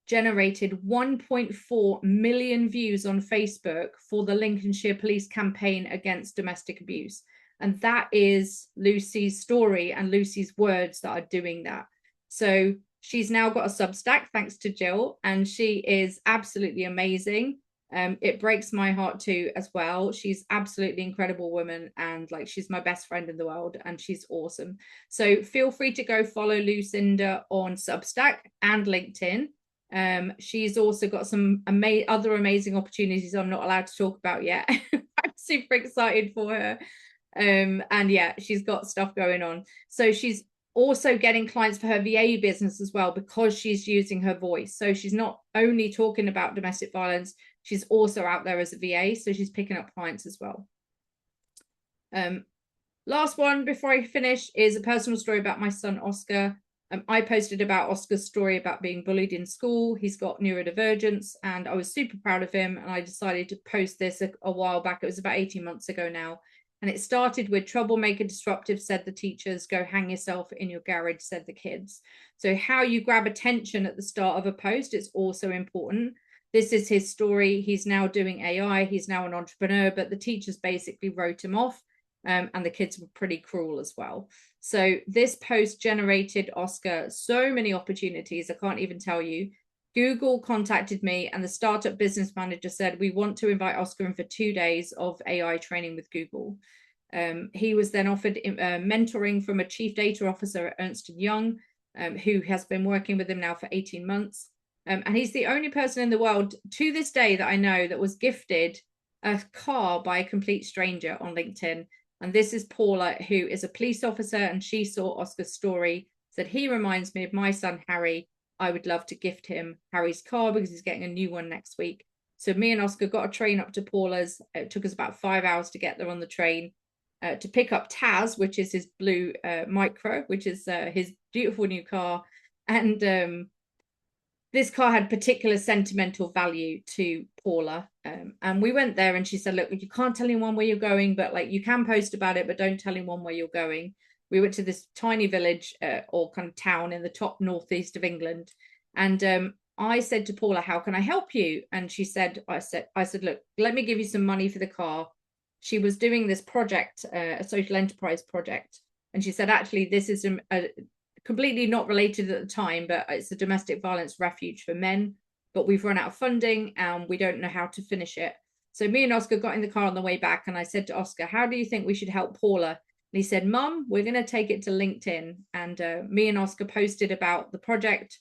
Speaker 2: generated 1.4 million views on Facebook for the Lincolnshire Police campaign against domestic abuse. And that is Lucy's story and Lucy's words that are doing that. So she's now got a Substack, thanks to Jill, and she is absolutely amazing. It breaks my heart too as well. She's absolutely incredible woman, and like she's my best friend in the world, and she's awesome. So feel free to go follow Lucinda on Substack and LinkedIn. She's also got some other amazing opportunities I'm not allowed to talk about yet. I'm super excited for her. And yeah, she's got stuff going on. So she's also getting clients for her VA business as well, because she's using her voice. So she's not only talking about domestic violence, she's also out there as a VA. So she's picking up clients as well. Last one before I finish is a personal story about my son, Oscar. I posted about Oscar's story about being bullied in school. He's got neurodivergence, and I was super proud of him. And I decided to post this a while back. It was about 18 months ago now. And it started with troublemaker disruptive, said the teachers, go hang yourself in your garage, said the kids. So how you grab attention at the start of a post is also important. This is his story. He's now doing AI. He's now an entrepreneur, but the teachers basically wrote him off. And the kids were pretty cruel as well. So this post generated Oscar so many opportunities. I can't even tell you. Google contacted me, and the startup business manager said, we want to invite Oscar in for 2 days of AI training with Google. He was then offered mentoring from a chief data officer at Ernst & Young, who has been working with him now for 18 months. And he's the only person in the world to this day that I know that was gifted a car by a complete stranger on LinkedIn. And this is Paula, who is a police officer, and she saw Oscar's story, said, he reminds me of my son, Harry. I would love to gift him Harry's car because he's getting a new one next week. So me and Oscar got a train up to Paula's. It took us about 5 hours to get there on the train to pick up Taz, which is his blue Micro, which is his beautiful new car. And this car had particular sentimental value to Paula. And we went there and she said, look, you can't tell anyone where you're going, but like you can post about it, but don't tell anyone where you're going. We went to this tiny village or kind of town in the top northeast of England. And I said to Paula, how can I help you? And she said, I said, look, let me give you some money for the car. She was doing this project, a social enterprise project. And she said, actually, this is a completely not related at the time, but it's a domestic violence refuge for men. But we've run out of funding and we don't know how to finish it. So me and Oscar got in the car on the way back, and I said to Oscar, how do you think we should help Paula? And he said, Mum, we're going to take it to LinkedIn. And me and Oscar posted about the project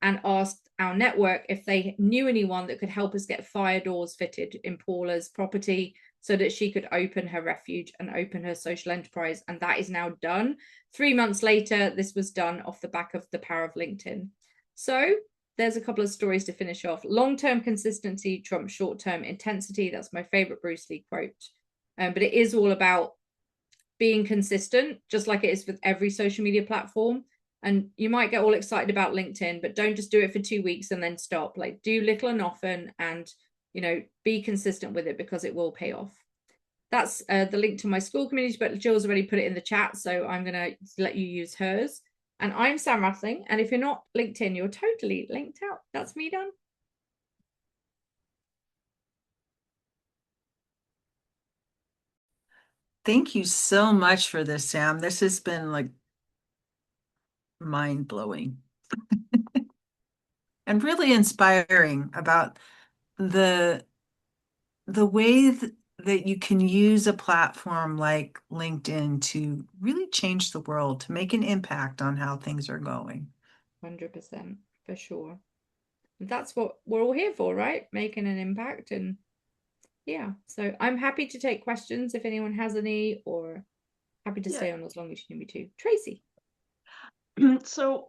Speaker 2: and asked our network if they knew anyone that could help us get fire doors fitted in Paula's property so that she could open her refuge and open her social enterprise. And that is now done. 3 months later, this was done off the back of the power of LinkedIn. So there's a couple of stories to finish off. Long-term consistency trumps short-term intensity. That's my favorite Bruce Lee quote. But it is all about being consistent, just like it is with every social media platform. And you might get all excited about LinkedIn, but don't just do it for 2 weeks and then stop. Like, do little and often, and be consistent with it, because it will pay off. That's the link to my school community, but Jill's already put it in the chat, so I'm going to let you use hers. And I'm Sam Rathling, and if you're not LinkedIn, you're totally linked out. That's me done.
Speaker 1: Thank you so much for this, Sam. This has been like mind-blowing and really inspiring about the way that you can use a platform like LinkedIn to really change the world, to make an impact on how things are going.
Speaker 2: 100%, for sure. That's what we're all here for, right? Making an impact. And yeah, so I'm happy to take questions if anyone has any, or happy to stay on as long as you need me to. Tracy.
Speaker 3: So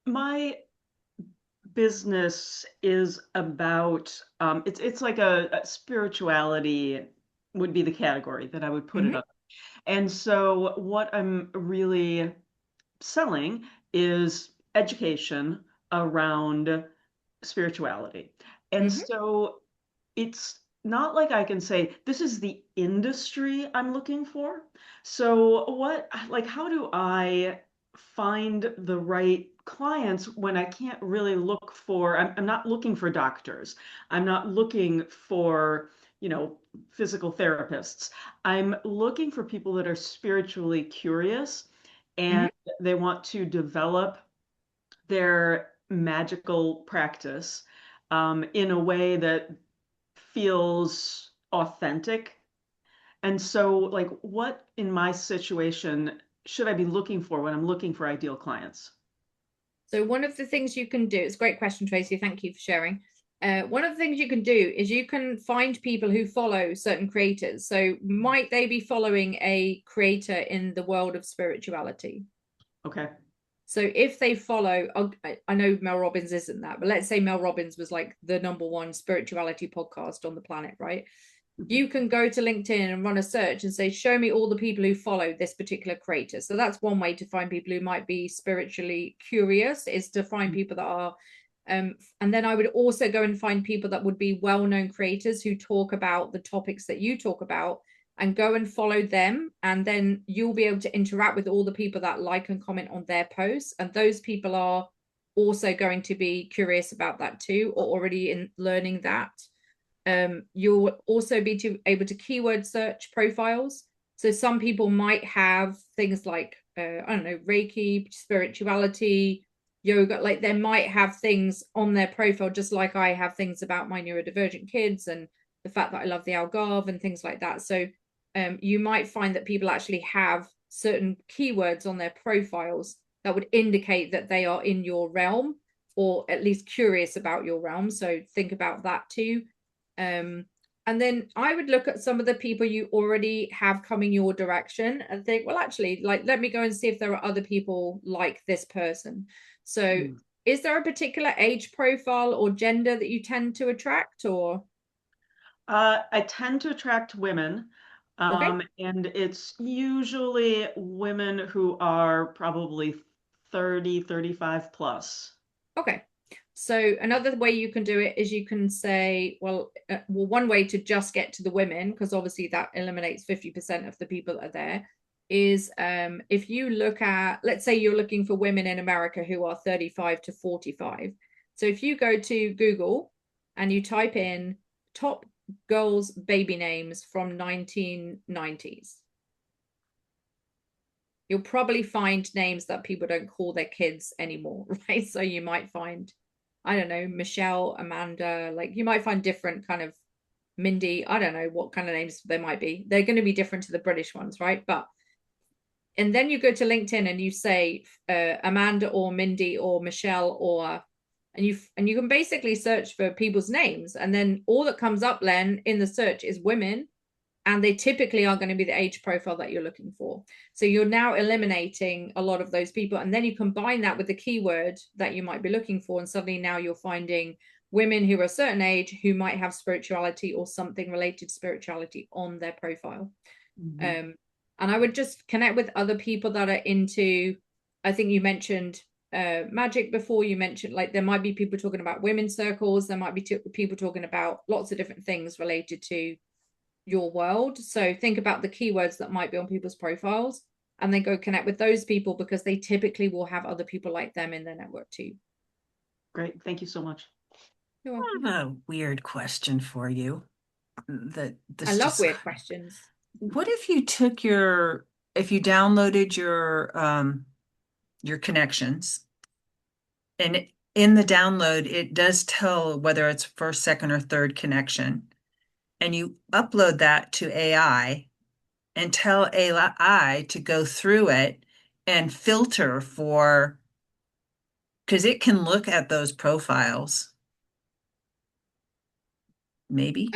Speaker 3: my business is about it's like a spirituality would be the category that I would put it on. And so what I'm really selling is education around spirituality. And so it's not like I can say this is the industry I'm looking for. So how do I find the right clients when I can't really look for, I'm not looking for doctors. I'm not looking for, physical therapists. I'm looking for people that are spiritually curious and they want to develop their magical practice in a way that feels authentic. And so, like, what in my situation should I be looking for when I'm looking for ideal clients?
Speaker 2: So one of the things you can do, it's a great question, Tracy. Thank you for sharing. One of the things you can do is you can find people who follow certain creators. So might they be following a creator in the world of spirituality?
Speaker 3: Okay.
Speaker 2: So if they follow, I know Mel Robbins isn't that, but let's say Mel Robbins was like the #1 spirituality podcast on the planet, right? You can go to LinkedIn and run a search and say, show me all the people who follow this particular creator. So that's one way to find people who might be spiritually curious, is to find people that are, and then I would also go and find people that would be well-known creators who talk about the topics that you talk about, and go and follow them. And then you'll be able to interact with all the people that like and comment on their posts. And those people are also going to be curious about that too, or already in learning that. You'll also be able to keyword search profiles. So some people might have things like, I don't know, Reiki, spirituality, yoga, like they might have things on their profile, just like I have things about my neurodivergent kids and the fact that I love the Algarve and things like that. So you might find that people actually have certain keywords on their profiles that would indicate that they are in your realm, or at least curious about your realm. So think about that too. And then I would look at some of the people you already have coming your direction and think, well, actually, like, let me go and see if there are other people like this person. So is there a particular age profile or gender that you tend to attract, or?
Speaker 3: I tend to attract women,
Speaker 2: Okay.
Speaker 3: and it's usually women who are probably 30, 35 plus.
Speaker 2: Okay. So another way you can do it is you can say, well, one way to just get to the women, because obviously that eliminates 50% of the people that are there, is if you look at, let's say you're looking for women in America who are 35 to 45. So if you go to Google and you type in top girls' baby names from 1990s, you'll probably find names that people don't call their kids anymore, right? So you might find, I don't know, Michelle, Amanda, like you might find different kind of Mindy, I don't know what kind of names there might be. They're going to be different to the British ones, right? But, and then you go to LinkedIn and you say Amanda or Mindy or Michelle, or, and you can basically search for people's names. And then all that comes up then in the search is women, and they typically are going to be the age profile that you're looking for. So you're now eliminating a lot of those people. And then you combine that with the keyword that you might be looking for. And suddenly now you're finding women who are a certain age who might have spirituality or something related to spirituality on their profile. And I would just connect with other people that are into, I think you mentioned magic before. You mentioned like there might be people talking about women's circles. There might be people talking about lots of different things related to your world. So think about the keywords that might be on people's profiles and then go connect with those people, because they typically will have other people like them in their network too.
Speaker 3: Great. Thank you so much.
Speaker 2: You're
Speaker 1: I
Speaker 2: welcome.
Speaker 1: have a weird question for you.
Speaker 2: I love weird questions.
Speaker 1: What if you if you downloaded your connections, and in the download, it does tell whether it's first, second, or third connection, and you upload that to AI and tell AI to go through it and filter for, because it can look at those profiles. Maybe.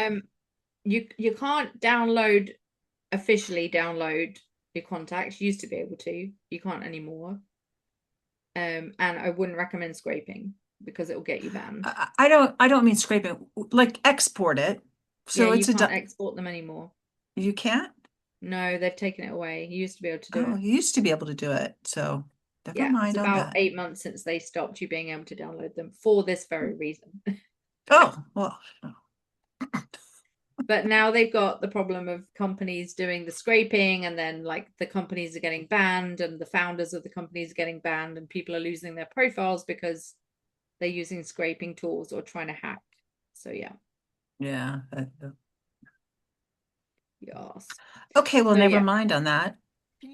Speaker 2: You can't officially download your contacts. You used to be able to. You can't anymore. And I wouldn't recommend scraping because it will get you banned.
Speaker 1: I don't mean scraping, like export it. So
Speaker 2: Yeah, you
Speaker 1: it's
Speaker 2: can't export them anymore.
Speaker 1: You can't?
Speaker 2: No, they've taken it away. You used to be able to do
Speaker 1: Oh,
Speaker 2: it.
Speaker 1: you used to be able to do it. So never
Speaker 2: Yeah, it's
Speaker 1: mind on
Speaker 2: about
Speaker 1: that.
Speaker 2: 8 months since they stopped you being able to download them for this very reason.
Speaker 1: Oh, well.
Speaker 2: But now they've got the problem of companies doing the scraping, and then like the companies are getting banned and the founders of the companies are getting banned, and people are losing their profiles because they're using scraping tools or trying to hack. So yeah.
Speaker 1: Yeah.
Speaker 2: Yes.
Speaker 1: Okay, well,
Speaker 2: So
Speaker 1: never
Speaker 2: yeah.
Speaker 1: mind on that.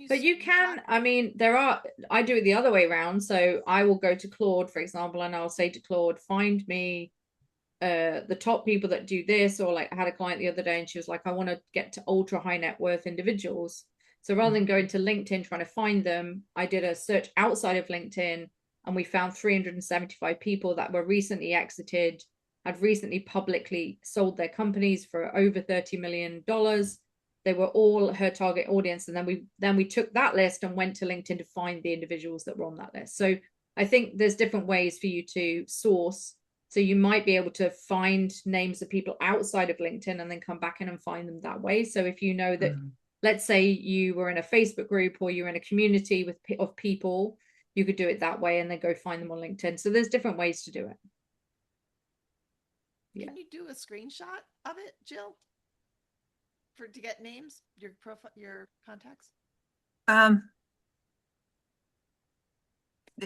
Speaker 2: But you can, I mean, I do it the other way around. So I will go to Claude, for example, and I'll say to Claude, find me the top people that do this. Or like I had a client the other day and she was like, I want to get to ultra high net worth individuals. So rather than going to LinkedIn trying to find them, I did a search outside of LinkedIn, and we found 375 people that were recently exited, had recently publicly sold their companies for over $30 million. They were all her target audience. And then we took that list and went to LinkedIn to find the individuals that were on that list. So I think there's different ways for you to source. So you might be able to find names of people outside of LinkedIn and then come back in and find them that way. So if you know that, let's say you were in a Facebook group or you're in a community of people, you could do it that way and then go find them on LinkedIn. So there's different ways to do it.
Speaker 5: Yeah. Can you do a screenshot of it, Jill? To get names, your profile, your contacts?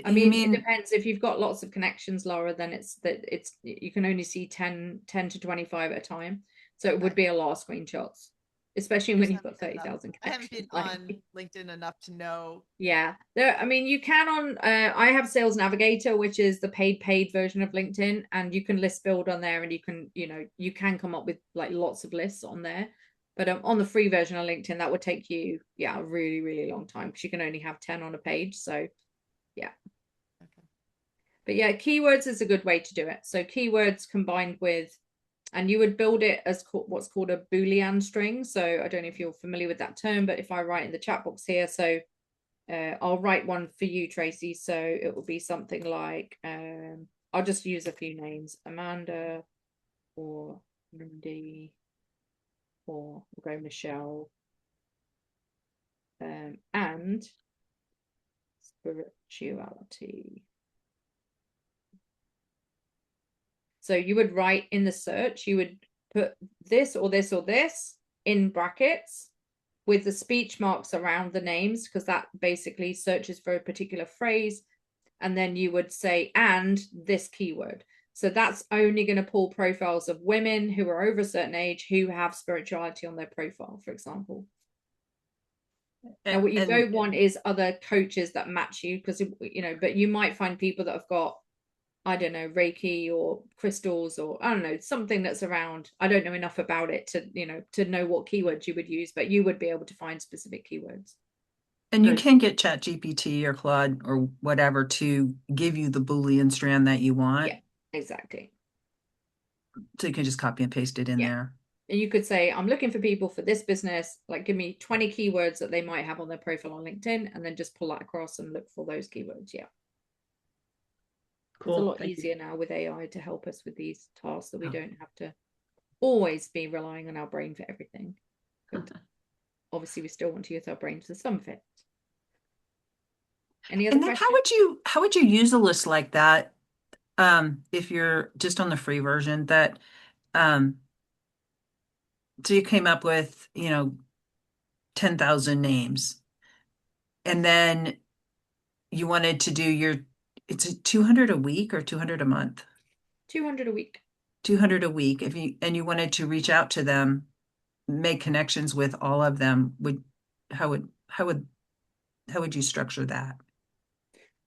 Speaker 2: I
Speaker 1: You
Speaker 2: mean,
Speaker 1: mean,
Speaker 2: it depends. If you've got lots of connections, Laura, then it's you can only see 10 to 25 at a time. So it would be a lot of screenshots, especially when you've got 30,000
Speaker 5: I haven't been
Speaker 2: connections.
Speaker 5: on LinkedIn enough to know.
Speaker 2: Yeah, I mean, you can on. I have Sales Navigator, which is the paid version of LinkedIn, and you can list build on there, and you can, you can come up with like lots of lists on there. But on the free version of LinkedIn, that would take you, a really, really long time because you can only have 10 on a page. So, yeah.
Speaker 5: Okay.
Speaker 2: But yeah, keywords is a good way to do it. So keywords combined with, and you would build it as what's called a Boolean string. So I don't know if you're familiar with that term, but if I write in the chat box here, so I'll write one for you, Tracy. So it will be something like, I'll just use a few names, Amanda or Mindy, or we'll go Michelle, and spirituality. So you would write in the search, you would put this or this or this in brackets with the speech marks around the names, because that basically searches for a particular phrase. And then you would say, and this keyword. So that's only going to pull profiles of women who are over a certain age who have spirituality on their profile, for example. Now, what you don't want is other coaches that match you, because, but you might find people that have got, I don't know, Reiki or crystals, or I don't know, something that's around. I don't know enough about it to know what keywords you would use, but you would be able to find specific keywords.
Speaker 1: and you can get ChatGPT or Claude or whatever to give you the Boolean strand that you want.
Speaker 2: Yeah, exactly.
Speaker 1: So you can just copy and paste it in there.
Speaker 2: And you could say, I'm looking for people for this business, like give me 20 keywords that they might have on their profile on LinkedIn, and then just pull that across and look for those keywords. Yeah. Cool. It's a lot easier now with AI to help us with these tasks, that we don't have to always be relying on our brain for everything. But obviously we still want to use our brain to some effect. Any other
Speaker 1: And then
Speaker 2: questions?
Speaker 1: how would you use a list like that if you're just on the free version, that so you came up with 10,000 names, and then you wanted to do it's 200 a week or 200 a month?
Speaker 2: 200 a week.
Speaker 1: 200 a week. And you wanted to reach out to them, make connections with all of them, how would you structure that?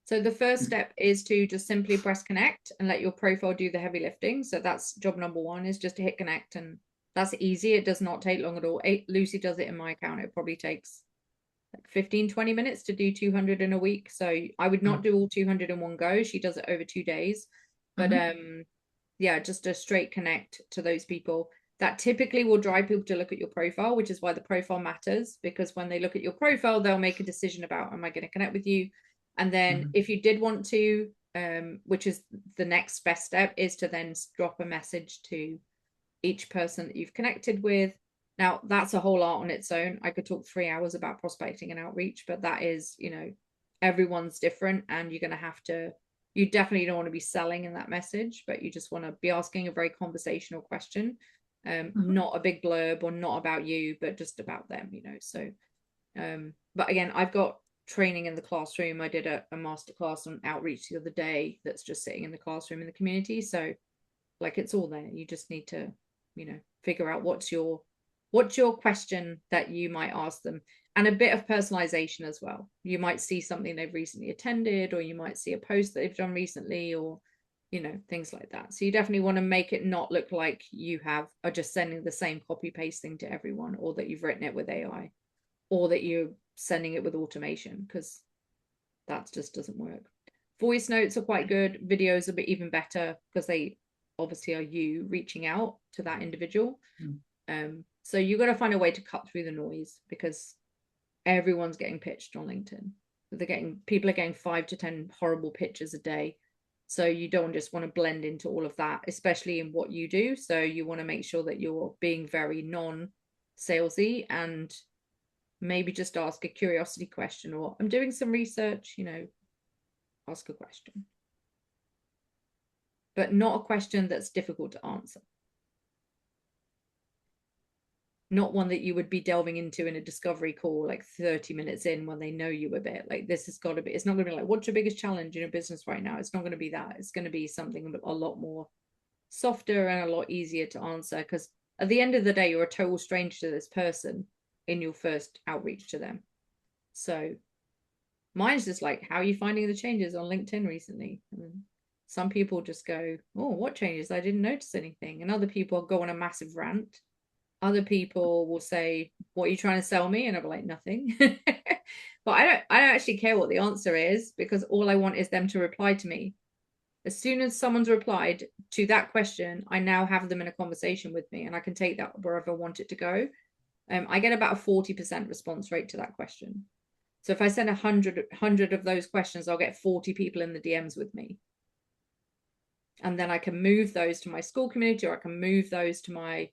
Speaker 2: So the first step is to just simply press connect and let your profile do the heavy lifting. So that's job number one, is just to hit connect, and that's easy. It does not take long at all. Lucy does it in my account. It probably takes like 15-20 minutes to do 200 in a week. So I would not do all 200 in one go. She does it over 2 days. But yeah, just a straight connect to those people. That typically will drive people to look at your profile, which is why the profile matters, because when they look at your profile, they'll make a decision about, am I going to connect with you? And then if you did want to, which is the next best step, is to then drop a message to each person that you've connected with. Now, that's a whole art on its own. I could talk 3 hours about prospecting and outreach, but that is, everyone's different, and you're going to have to, you definitely don't want to be selling in that message, but you just want to be asking a very conversational question, not a big blurb or not about you, but just about them, So, but again, I've got training in the classroom. I did a masterclass on outreach the other day that's just sitting in the classroom in the community. So like, it's all there. You just need to, figure out what's your question that you might ask them, and a bit of personalization as well. You might see something they've recently attended, or you might see a post that they've done recently, or things like that. So you definitely want to make it not look like you are just sending the same copy paste thing to everyone, or that you've written it with AI, or that you're sending it with automation, because that just doesn't work. Voice notes are quite good. Videos are even better, because they obviously are you reaching out to that individual. So you've got to find a way to cut through the noise, because everyone's getting pitched on LinkedIn. People are getting 5 to 10 horrible pitches a day. So you don't just want to blend into all of that, especially in what you do. So you want to make sure that you're being very non-salesy, and maybe just ask a curiosity question, or I'm doing some research, ask a question. But not a question that's difficult to answer. not one that you would be delving into in a discovery call like 30 minutes in when they know you a bit. Like this has got to be, it's not going to be like, what's your biggest challenge in your business right now? It's not going to be that. It's going to be something a lot more softer and a lot easier to answer, because at the end of the day, you're a total stranger to this person in your first outreach to them. So mine's just like, how are you finding the changes on LinkedIn recently? And some people just go, oh, what changes? I didn't notice anything. And other people go on a massive rant. Other people will say, what are you trying to sell me? And I'll be like, nothing. But I don't actually care what the answer is, because all I want is them to reply to me. As soon as someone's replied to that question, I now have them in a conversation with me, and I can take that wherever I want it to go. I get about a 40% response rate to that question. So if I send 100 of those questions, I'll get 40 people in the DMs with me. And then I can move those to my school community, or I can move those to my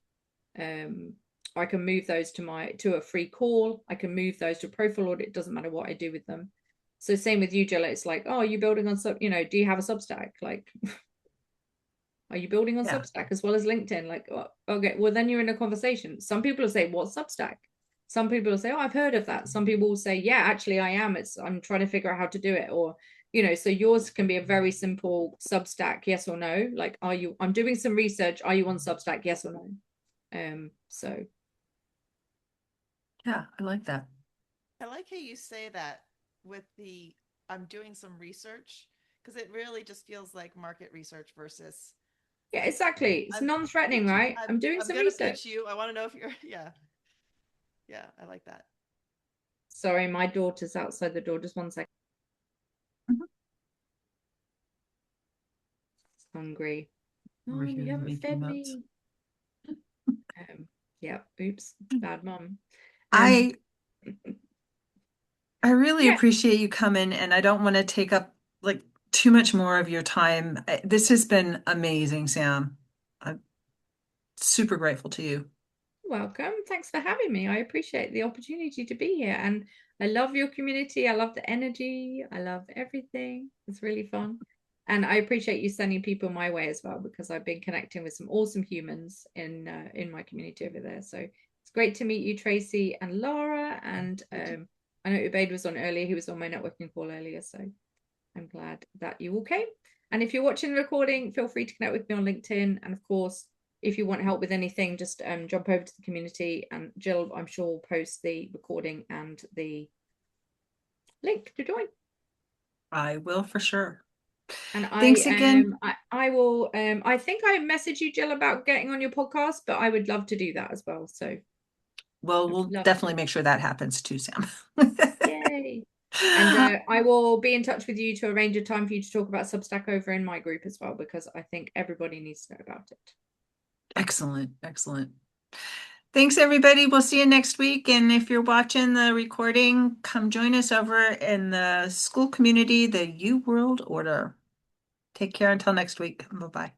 Speaker 2: to a free call. I can move those to a profile audit. It doesn't matter what I do with them. So same with you, Jill. It's like, oh, are you building on do you have a Substack? Like, are you building on Substack as well as LinkedIn? Like, oh, okay, well, then you're in a conversation. Some people will say, what's Substack? Some people will say, oh, I've heard of that. Some people will say, yeah, actually I am. I'm trying to figure out how to do it. Or, so yours can be a very simple Substack, yes or no. Like, I'm doing some research. Are you on Substack? Yes or no? So.
Speaker 1: Yeah, I like that.
Speaker 5: I like how you say that with I'm doing some research, because it really just feels like market research versus.
Speaker 2: Yeah, exactly. It's non-threatening, right? I'm doing some research.
Speaker 5: Pitch you. I want to know if you're, yeah. Yeah, I like that.
Speaker 2: Sorry, my daughter's outside the door. Just 1 second. Hungry. Oh, you haven't fed me. Yeah, oops, bad mom.
Speaker 1: I really appreciate you coming, and I don't want to take up like too much more of your time. This has been amazing, Sam. I'm super grateful to you.
Speaker 2: Welcome. Thanks for having me. I appreciate the opportunity to be here, and I love your community. I love the energy. I love everything. It's really fun. And I appreciate you sending people my way as well, because I've been connecting with some awesome humans in my community over there. So it's great to meet you, Tracy and Laura. And I know Ubaid was on earlier. He was on my networking call earlier. So I'm glad that you all came. And if you're watching the recording, feel free to connect with me on LinkedIn. And of course, if you want help with anything, just jump over to the community, and Jill, I'm sure, will post the recording and the link to join.
Speaker 1: I will, for sure.
Speaker 2: And
Speaker 1: thanks again.
Speaker 2: I will. I think I messaged you, Jill, about getting on your podcast, but I would love to do that as well. So,
Speaker 1: well, we'll definitely make sure that happens too, Sam.
Speaker 2: Yay! And I will be in touch with you to arrange a time for you to talk about Substack over in my group as well, because I think everybody needs to know about it.
Speaker 1: Excellent, excellent. Thanks, everybody. We'll see you next week. And if you're watching the recording, come join us over in the school community, the U World Order. Take care until next week. Bye-bye.